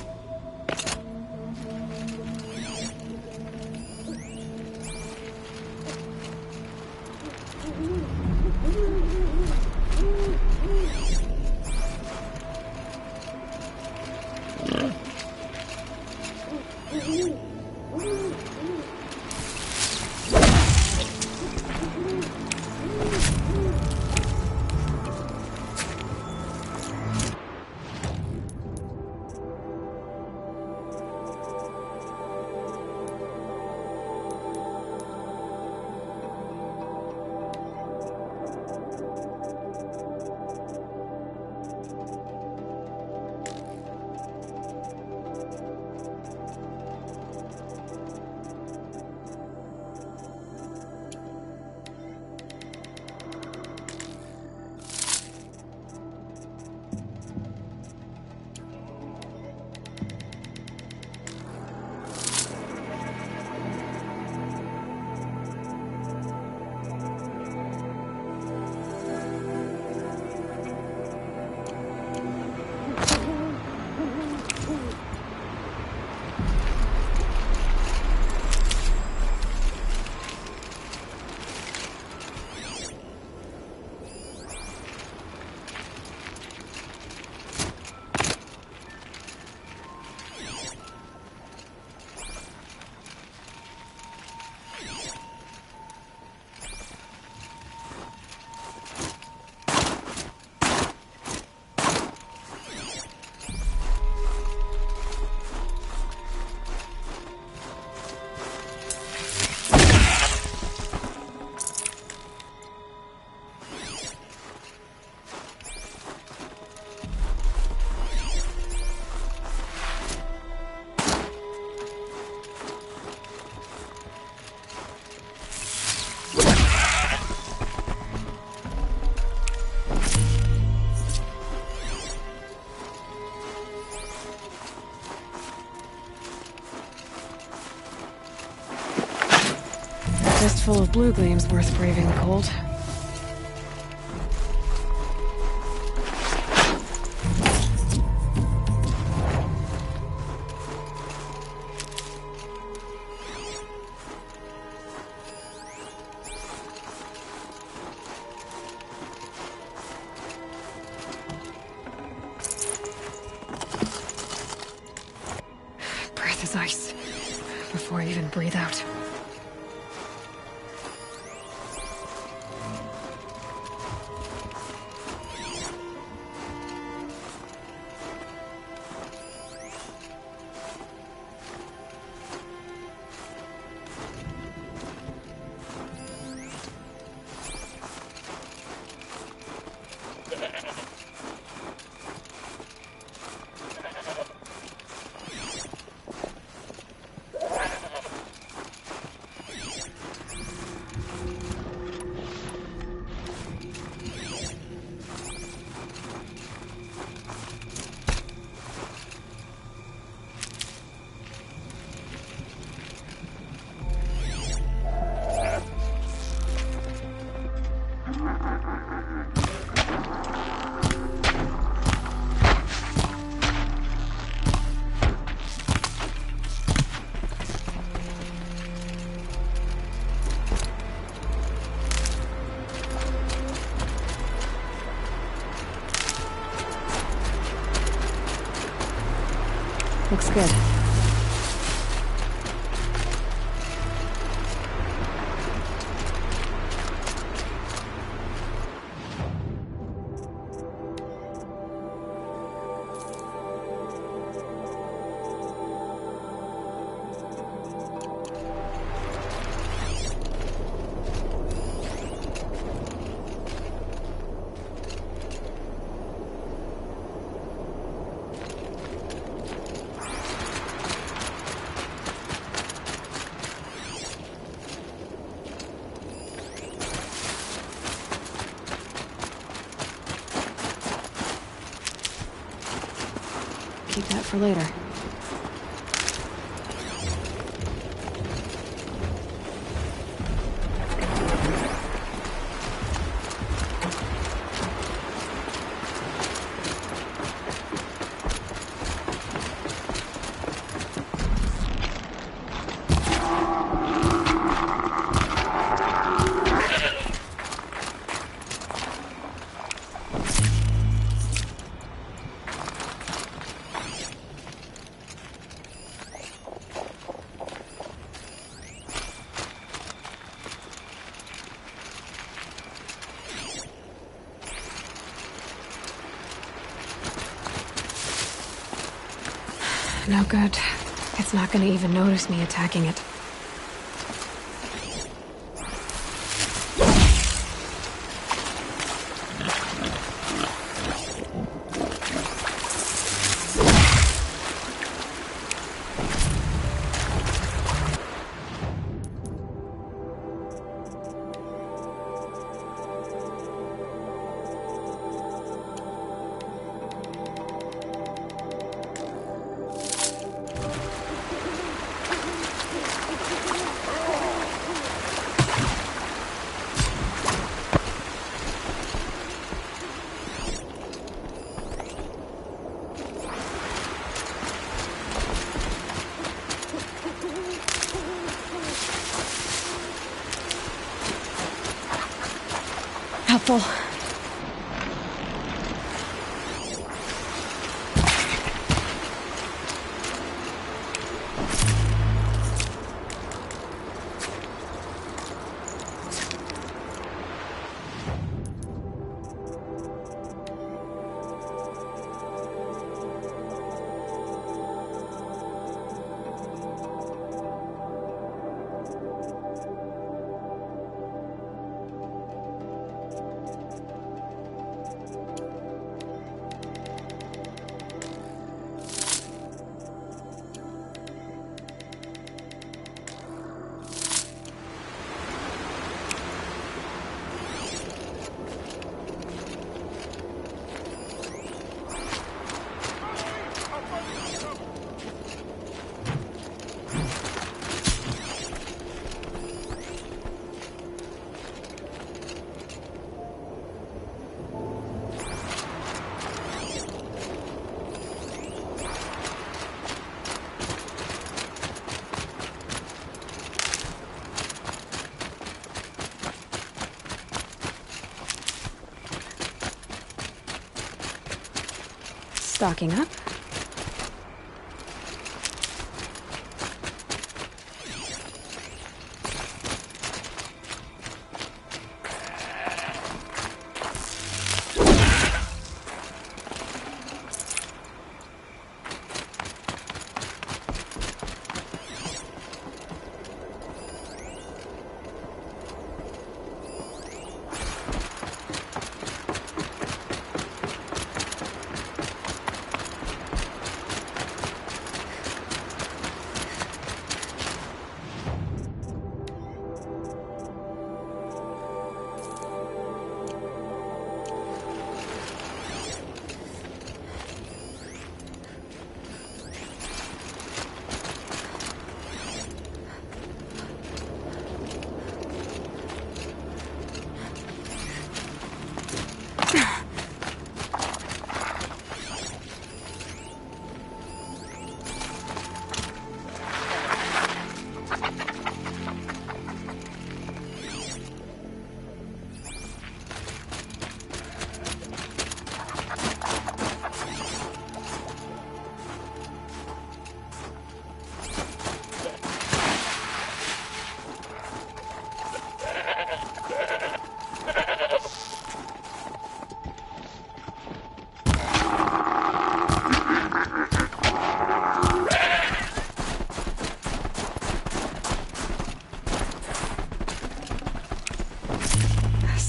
Fistful of blue gleams worth braving the cold. Breath is ice before I even breathe out. Looks good. Keep that for later. No good. It's not gonna even notice me attacking it. Helpful. Stocking up.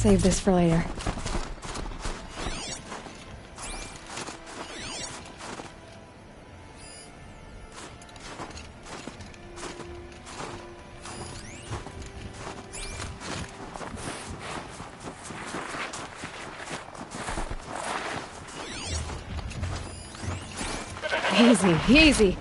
Save this for later. Easy, easy.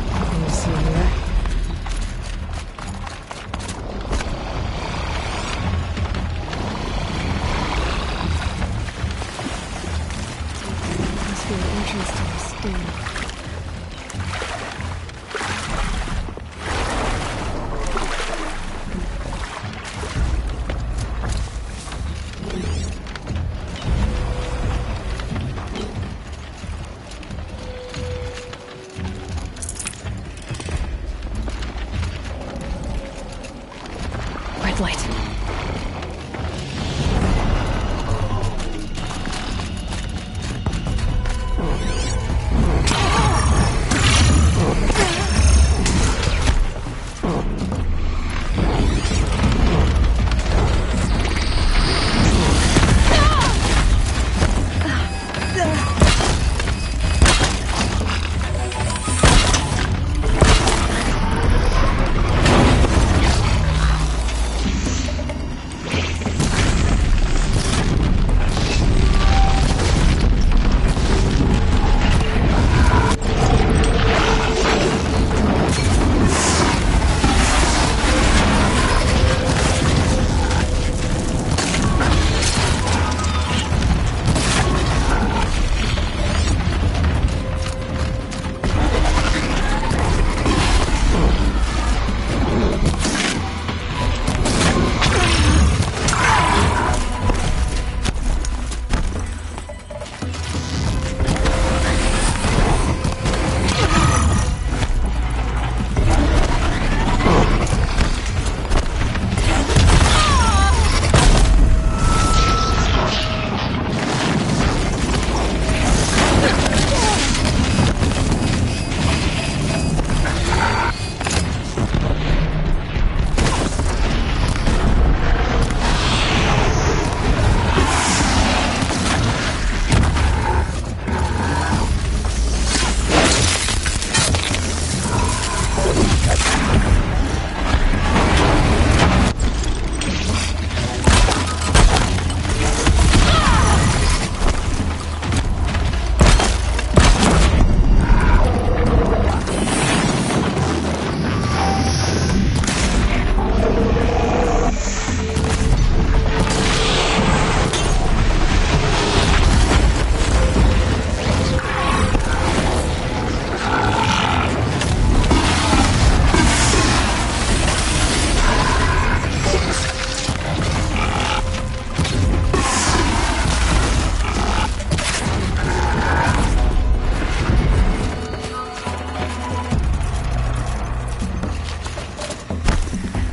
Can you see here? Must be an entrance to the sting. Red light.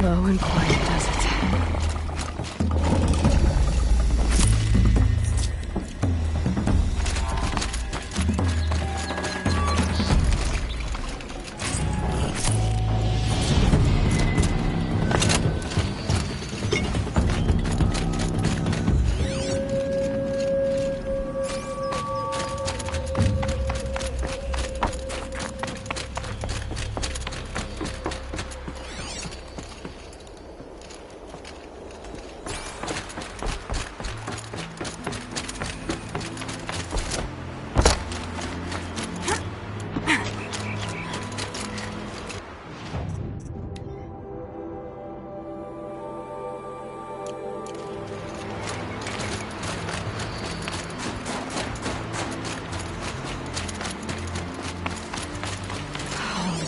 Low and quiet does it.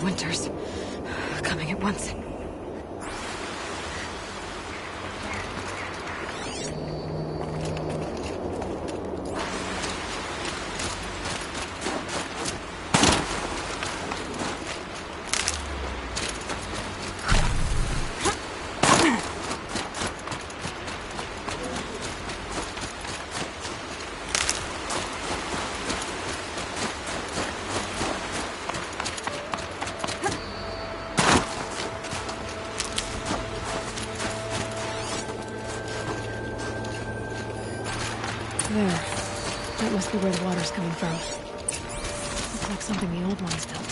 Winters. Coming at once. There. That must be where the water's coming from. Looks like something the old ones built.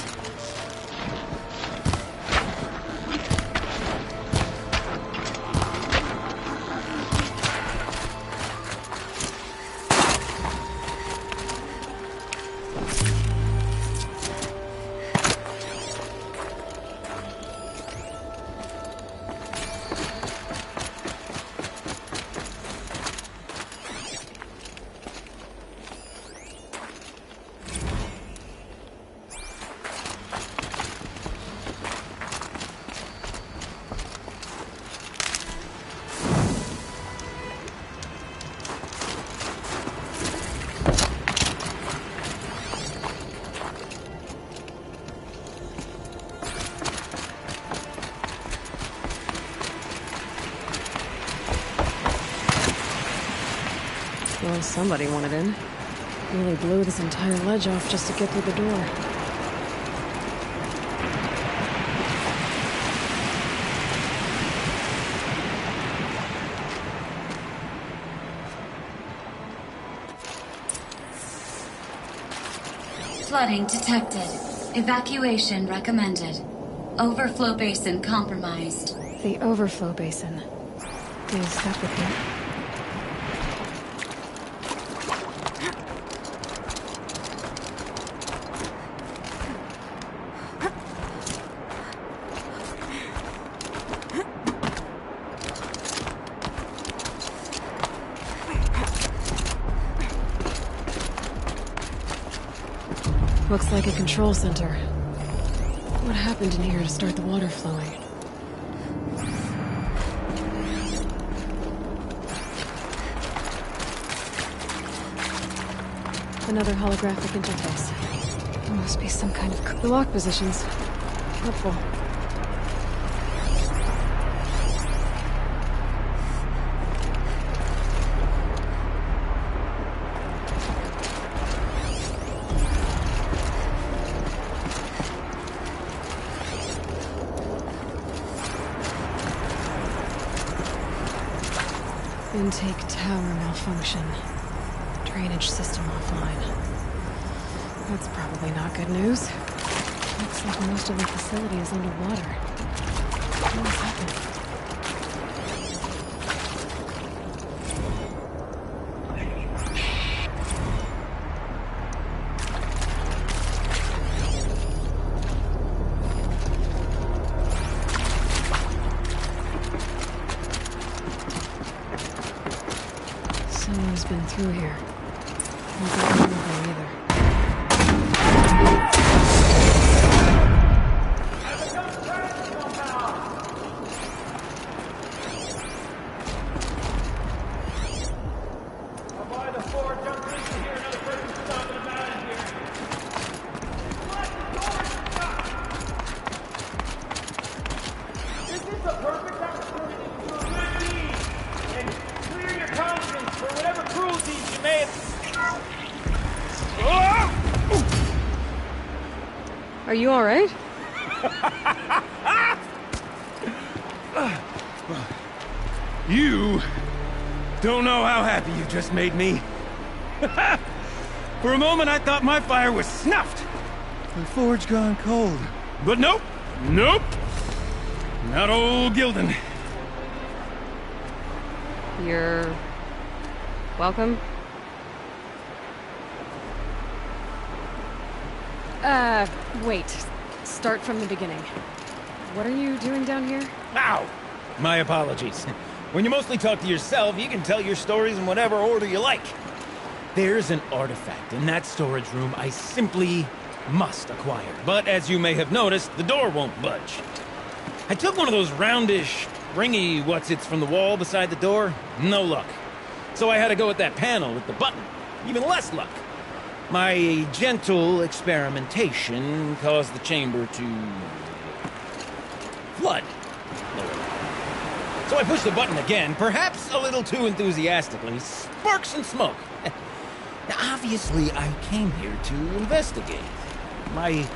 Well, somebody wanted in. Really blew this entire ledge off just to get through the door. Flooding detected. Evacuation recommended. Overflow basin compromised. The overflow basin. Is that with me? Looks like a control center. What happened in here to start the water flowing? Another holographic interface. There must be some kind of... The lock positions. Helpful. Intake tower malfunction. Drainage system offline. That's probably not good news. Looks like most of the facility is underwater. What is happening? Someone's been through here. Not that long ago either. Are you all right? You don't know how happy you just made me. For a moment, I thought my fire was snuffed. The forge gone cold. But nope. Nope. Not old Gildan. You're... welcome? Wait. Start from the beginning. What are you doing down here? Ow! My apologies. When you mostly talk to yourself, you can tell your stories in whatever order you like. There's an artifact in that storage room I simply must acquire. But as you may have noticed, the door won't budge. I took one of those roundish, ringy what's-its from the wall beside the door. No luck. So I had to go with that panel with the button. Even less luck. My gentle experimentation caused the chamber to... flood. So I pushed the button again, perhaps a little too enthusiastically. Sparks and smoke. Now, obviously, I came here to investigate. My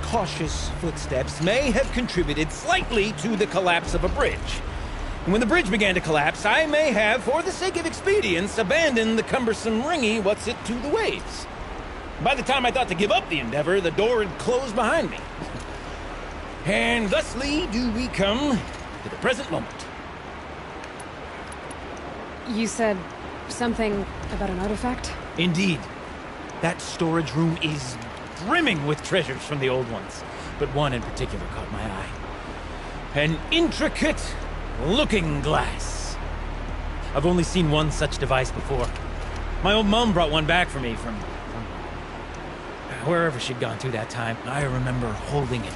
cautious footsteps may have contributed slightly to the collapse of a bridge. And when the bridge began to collapse, I may have, for the sake of expedience, abandoned the cumbersome ringy what's-it to the waves. By the time I thought to give up the endeavor, the door had closed behind me. And thusly do we come to the present moment. You said something about an artifact? Indeed. That storage room is brimming with treasures from the old ones, but one in particular caught my eye. An intricate looking glass. I've only seen one such device before. My old mom brought one back for me from wherever she'd gone to that time. I remember holding it,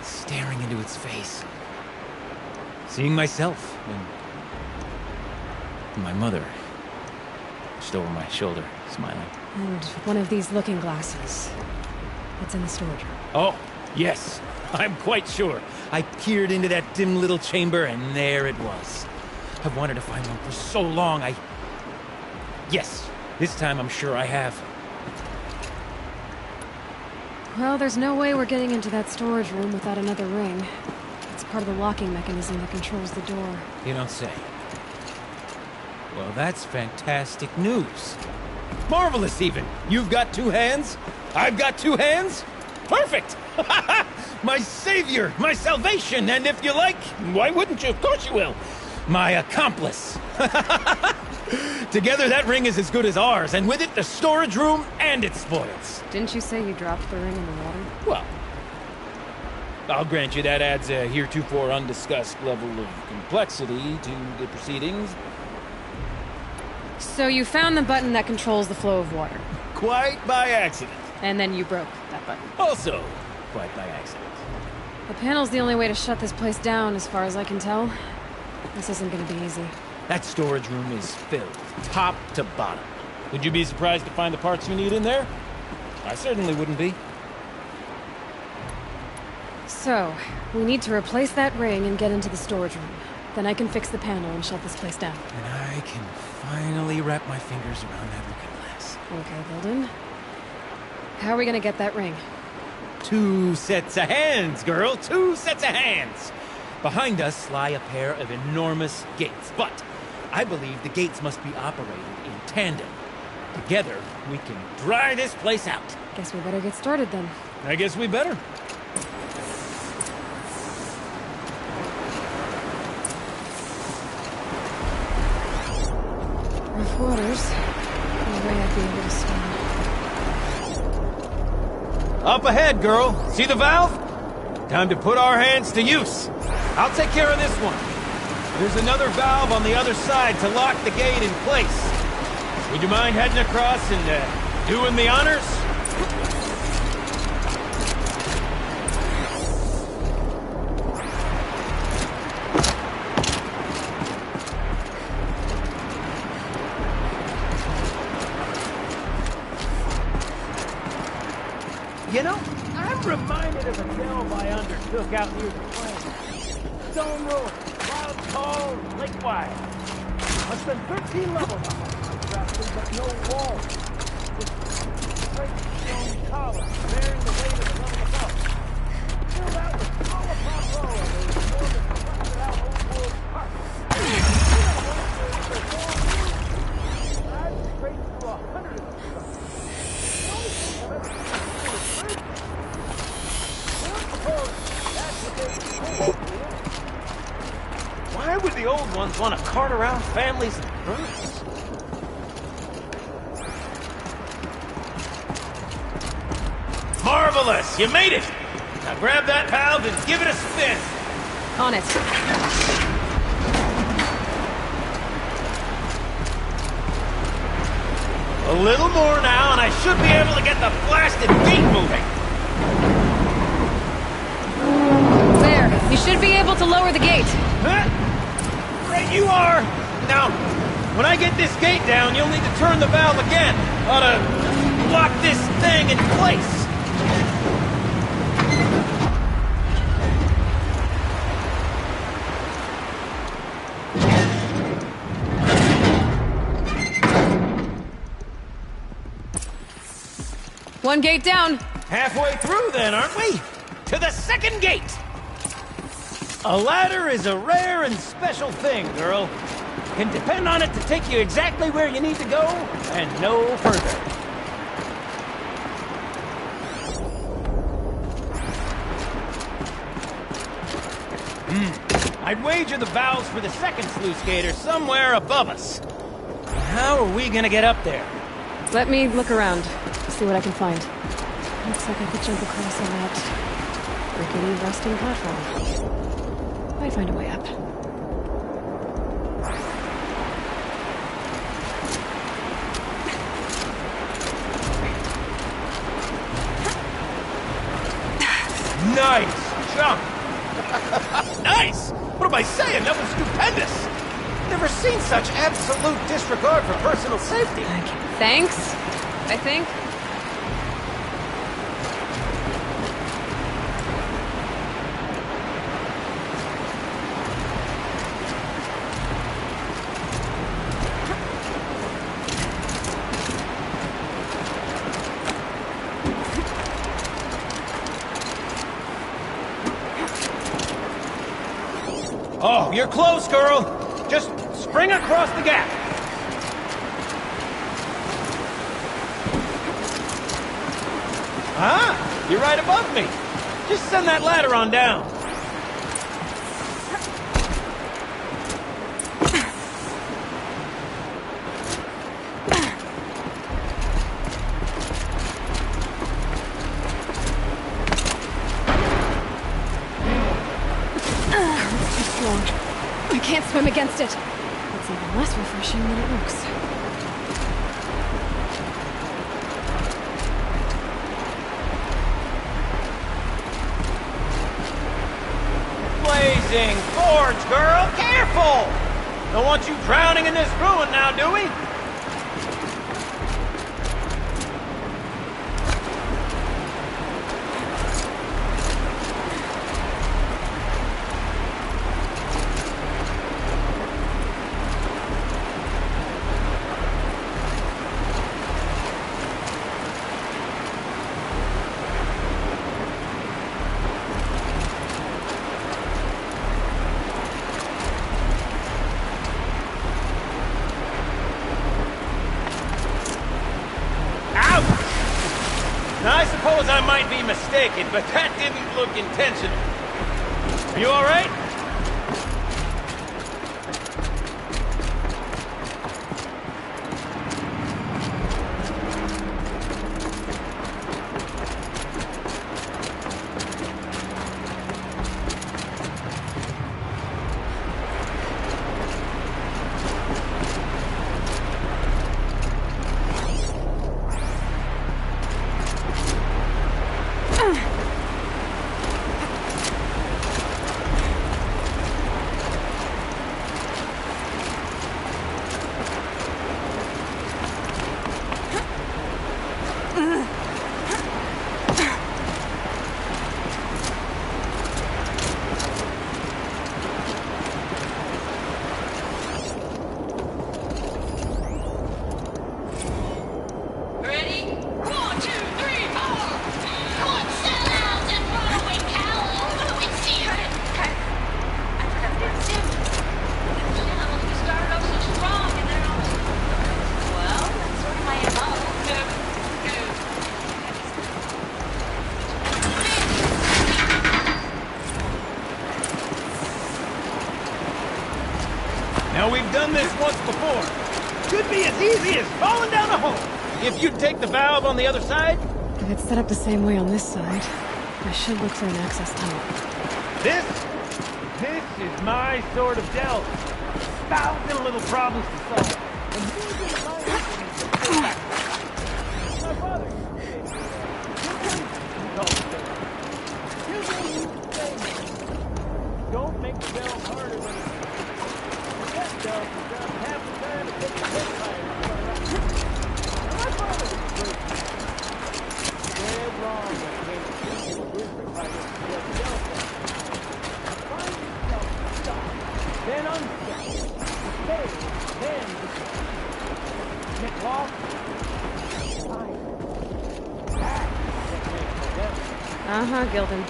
staring into its face, seeing myself and my mother just over my shoulder, smiling. And one of these looking glasses. It's in the storage room. Oh, yes. I'm quite sure. I peered into that dim little chamber, and there it was. I've wanted to find one for so long, I Yes, this time I'm sure I have. Well, there's no way we're getting into that storage room without another ring. It's part of the locking mechanism that controls the door. You don't say. Well, that's fantastic news. Marvelous, even. You've got 2 hands. I've got 2 hands. Perfect! My savior, my salvation, and if you like, why wouldn't you? Of course you will. My accomplice. Together, that ring is as good as ours, and with it, the storage room and its spoils. Didn't you say you dropped the ring in the water? Well, I'll grant you that adds a heretofore undiscussed level of complexity to the proceedings. So you found the button that controls the flow of water. Quite by accident. And then you broke that button. Also, quite by accident. The panel's the only way to shut this place down, as far as I can tell. This isn't gonna be easy. That storage room is filled, top to bottom. Would you be surprised to find the parts you need in there? I certainly wouldn't be. So, we need to replace that ring and get into the storage room. Then I can fix the panel and shut this place down. And I can finally wrap my fingers around that looking glass. Okay, Vilden. How are we gonna get that ring? 2 sets of hands, girl! 2 sets of hands! Behind us lie a pair of enormous gates, but I believe the gates must be operated in tandem. Together, we can dry this place out. Guess we better get started then. I guess we better. Rough waters. No way I'd be able to swim. Up ahead, girl. See the valve? Time to put our hands to use. I'll take care of this one. There's another valve on the other side to lock the gate in place. Would you mind heading across and doing the honors? You know, I'm reminded of a delve I undertook out near the plain. Stone Ruin, Wild Call, Lake Wide. I spent 13 levels on that contraption, but no walls. Just straight stone columns bearing the weight of the level above. Filled out with Olipop Row, and there was more than busted out old world parts. I'd straight through 100 of them. The only thing I've ever seen Why would the old ones want to cart around families and birds? Marvelous! You made it! Now grab that valve and give it a spin! On it. A little more now, and I should be able to get the blasted gate moving! There. You should be able to lower the gate. Huh? Right you are! Now, when I get this gate down, you'll need to turn the valve again. Ought to lock this thing in place. One gate down. Halfway through then, aren't we? To the second gate! A ladder is a rare and special thing, girl. Can depend on it to take you exactly where you need to go, and no further. I'd wager the valves for the second sluice gate are somewhere above us. How are we gonna get up there? Let me look around. See what I can find. Looks like I could jump across on that rickety rusting platform. Might find a way up. Nice jump! Nice! What am I saying? That was stupendous! Never seen such absolute disregard for personal safety. Thanks, I think. Oh, you're close, girl. Just spring across the gap. Ah, you're right above me. Just send that ladder on down. I can't swim against it. It's even less refreshing than it looks. Blazing forge, girl! Careful! Don't want you drowning in this ruin now, do we? Now, I suppose I might be mistaken, but that didn't look intentional. Are you all right? Now, we've done this once before. Could be as easy as falling down a hole. If you'd take the valve on the other side. If it's set up the same way on this side, I should look for an access tunnel. This is my sort of delve. 1,000 little problems to solve. And these are my instruments to fill back. My father used to say, don't make the delve harder than it is. That delve is done half the time it takes a head fire to run around. Now, my father was a great man. Dead wrong when it came to teaching a blueprint fighter to build a delve gun. Find yourself stuck, then unstuck. Stay, then disappear. Get lost, find it. That's what makes the devil. Uh-huh, Gildan.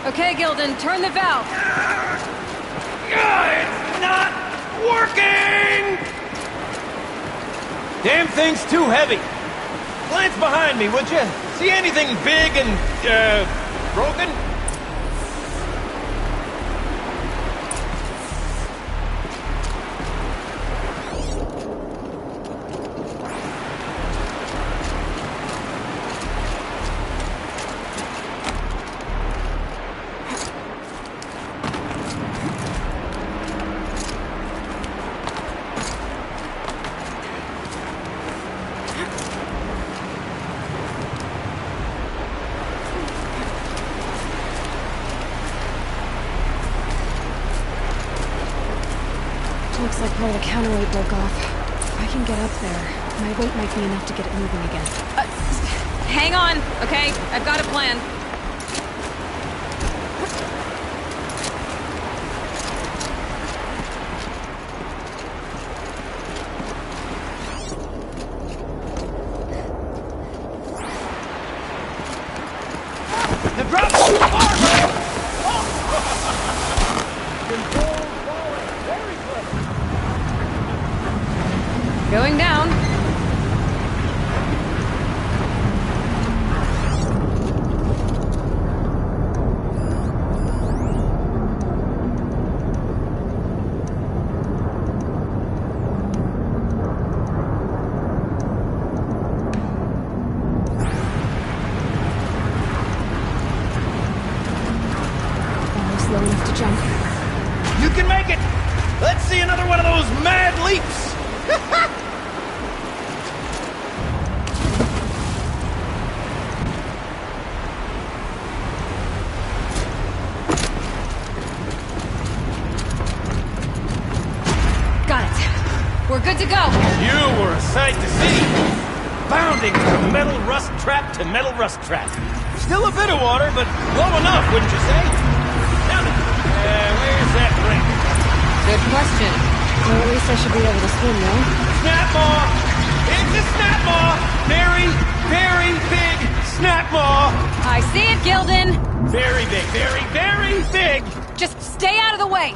Okay, Gildan, turn the valve. It's not working! Damn thing's too heavy. Glance behind me, would you? See anything big and, broken? Looks like part of the counterweight broke off. If I can get up there, my weight might be enough to get it moving again. Hang on, okay? I've got a plan. Going down. Almost low enough to jump. You can make it! Let's see another one of those mad leaps! Got it. We're good to go. You were a sight to see. Bounding from metal rust trap to metal rust trap. Still a bit of water, but low enough, wouldn't you say? Now then, where's that ring? Good question. Well, at least I should be able to swim, no? Snap maw! It's a snap maw! Very, very big snap maw! I see it, Gildan. Very big, very, very big! Just stay out of the way.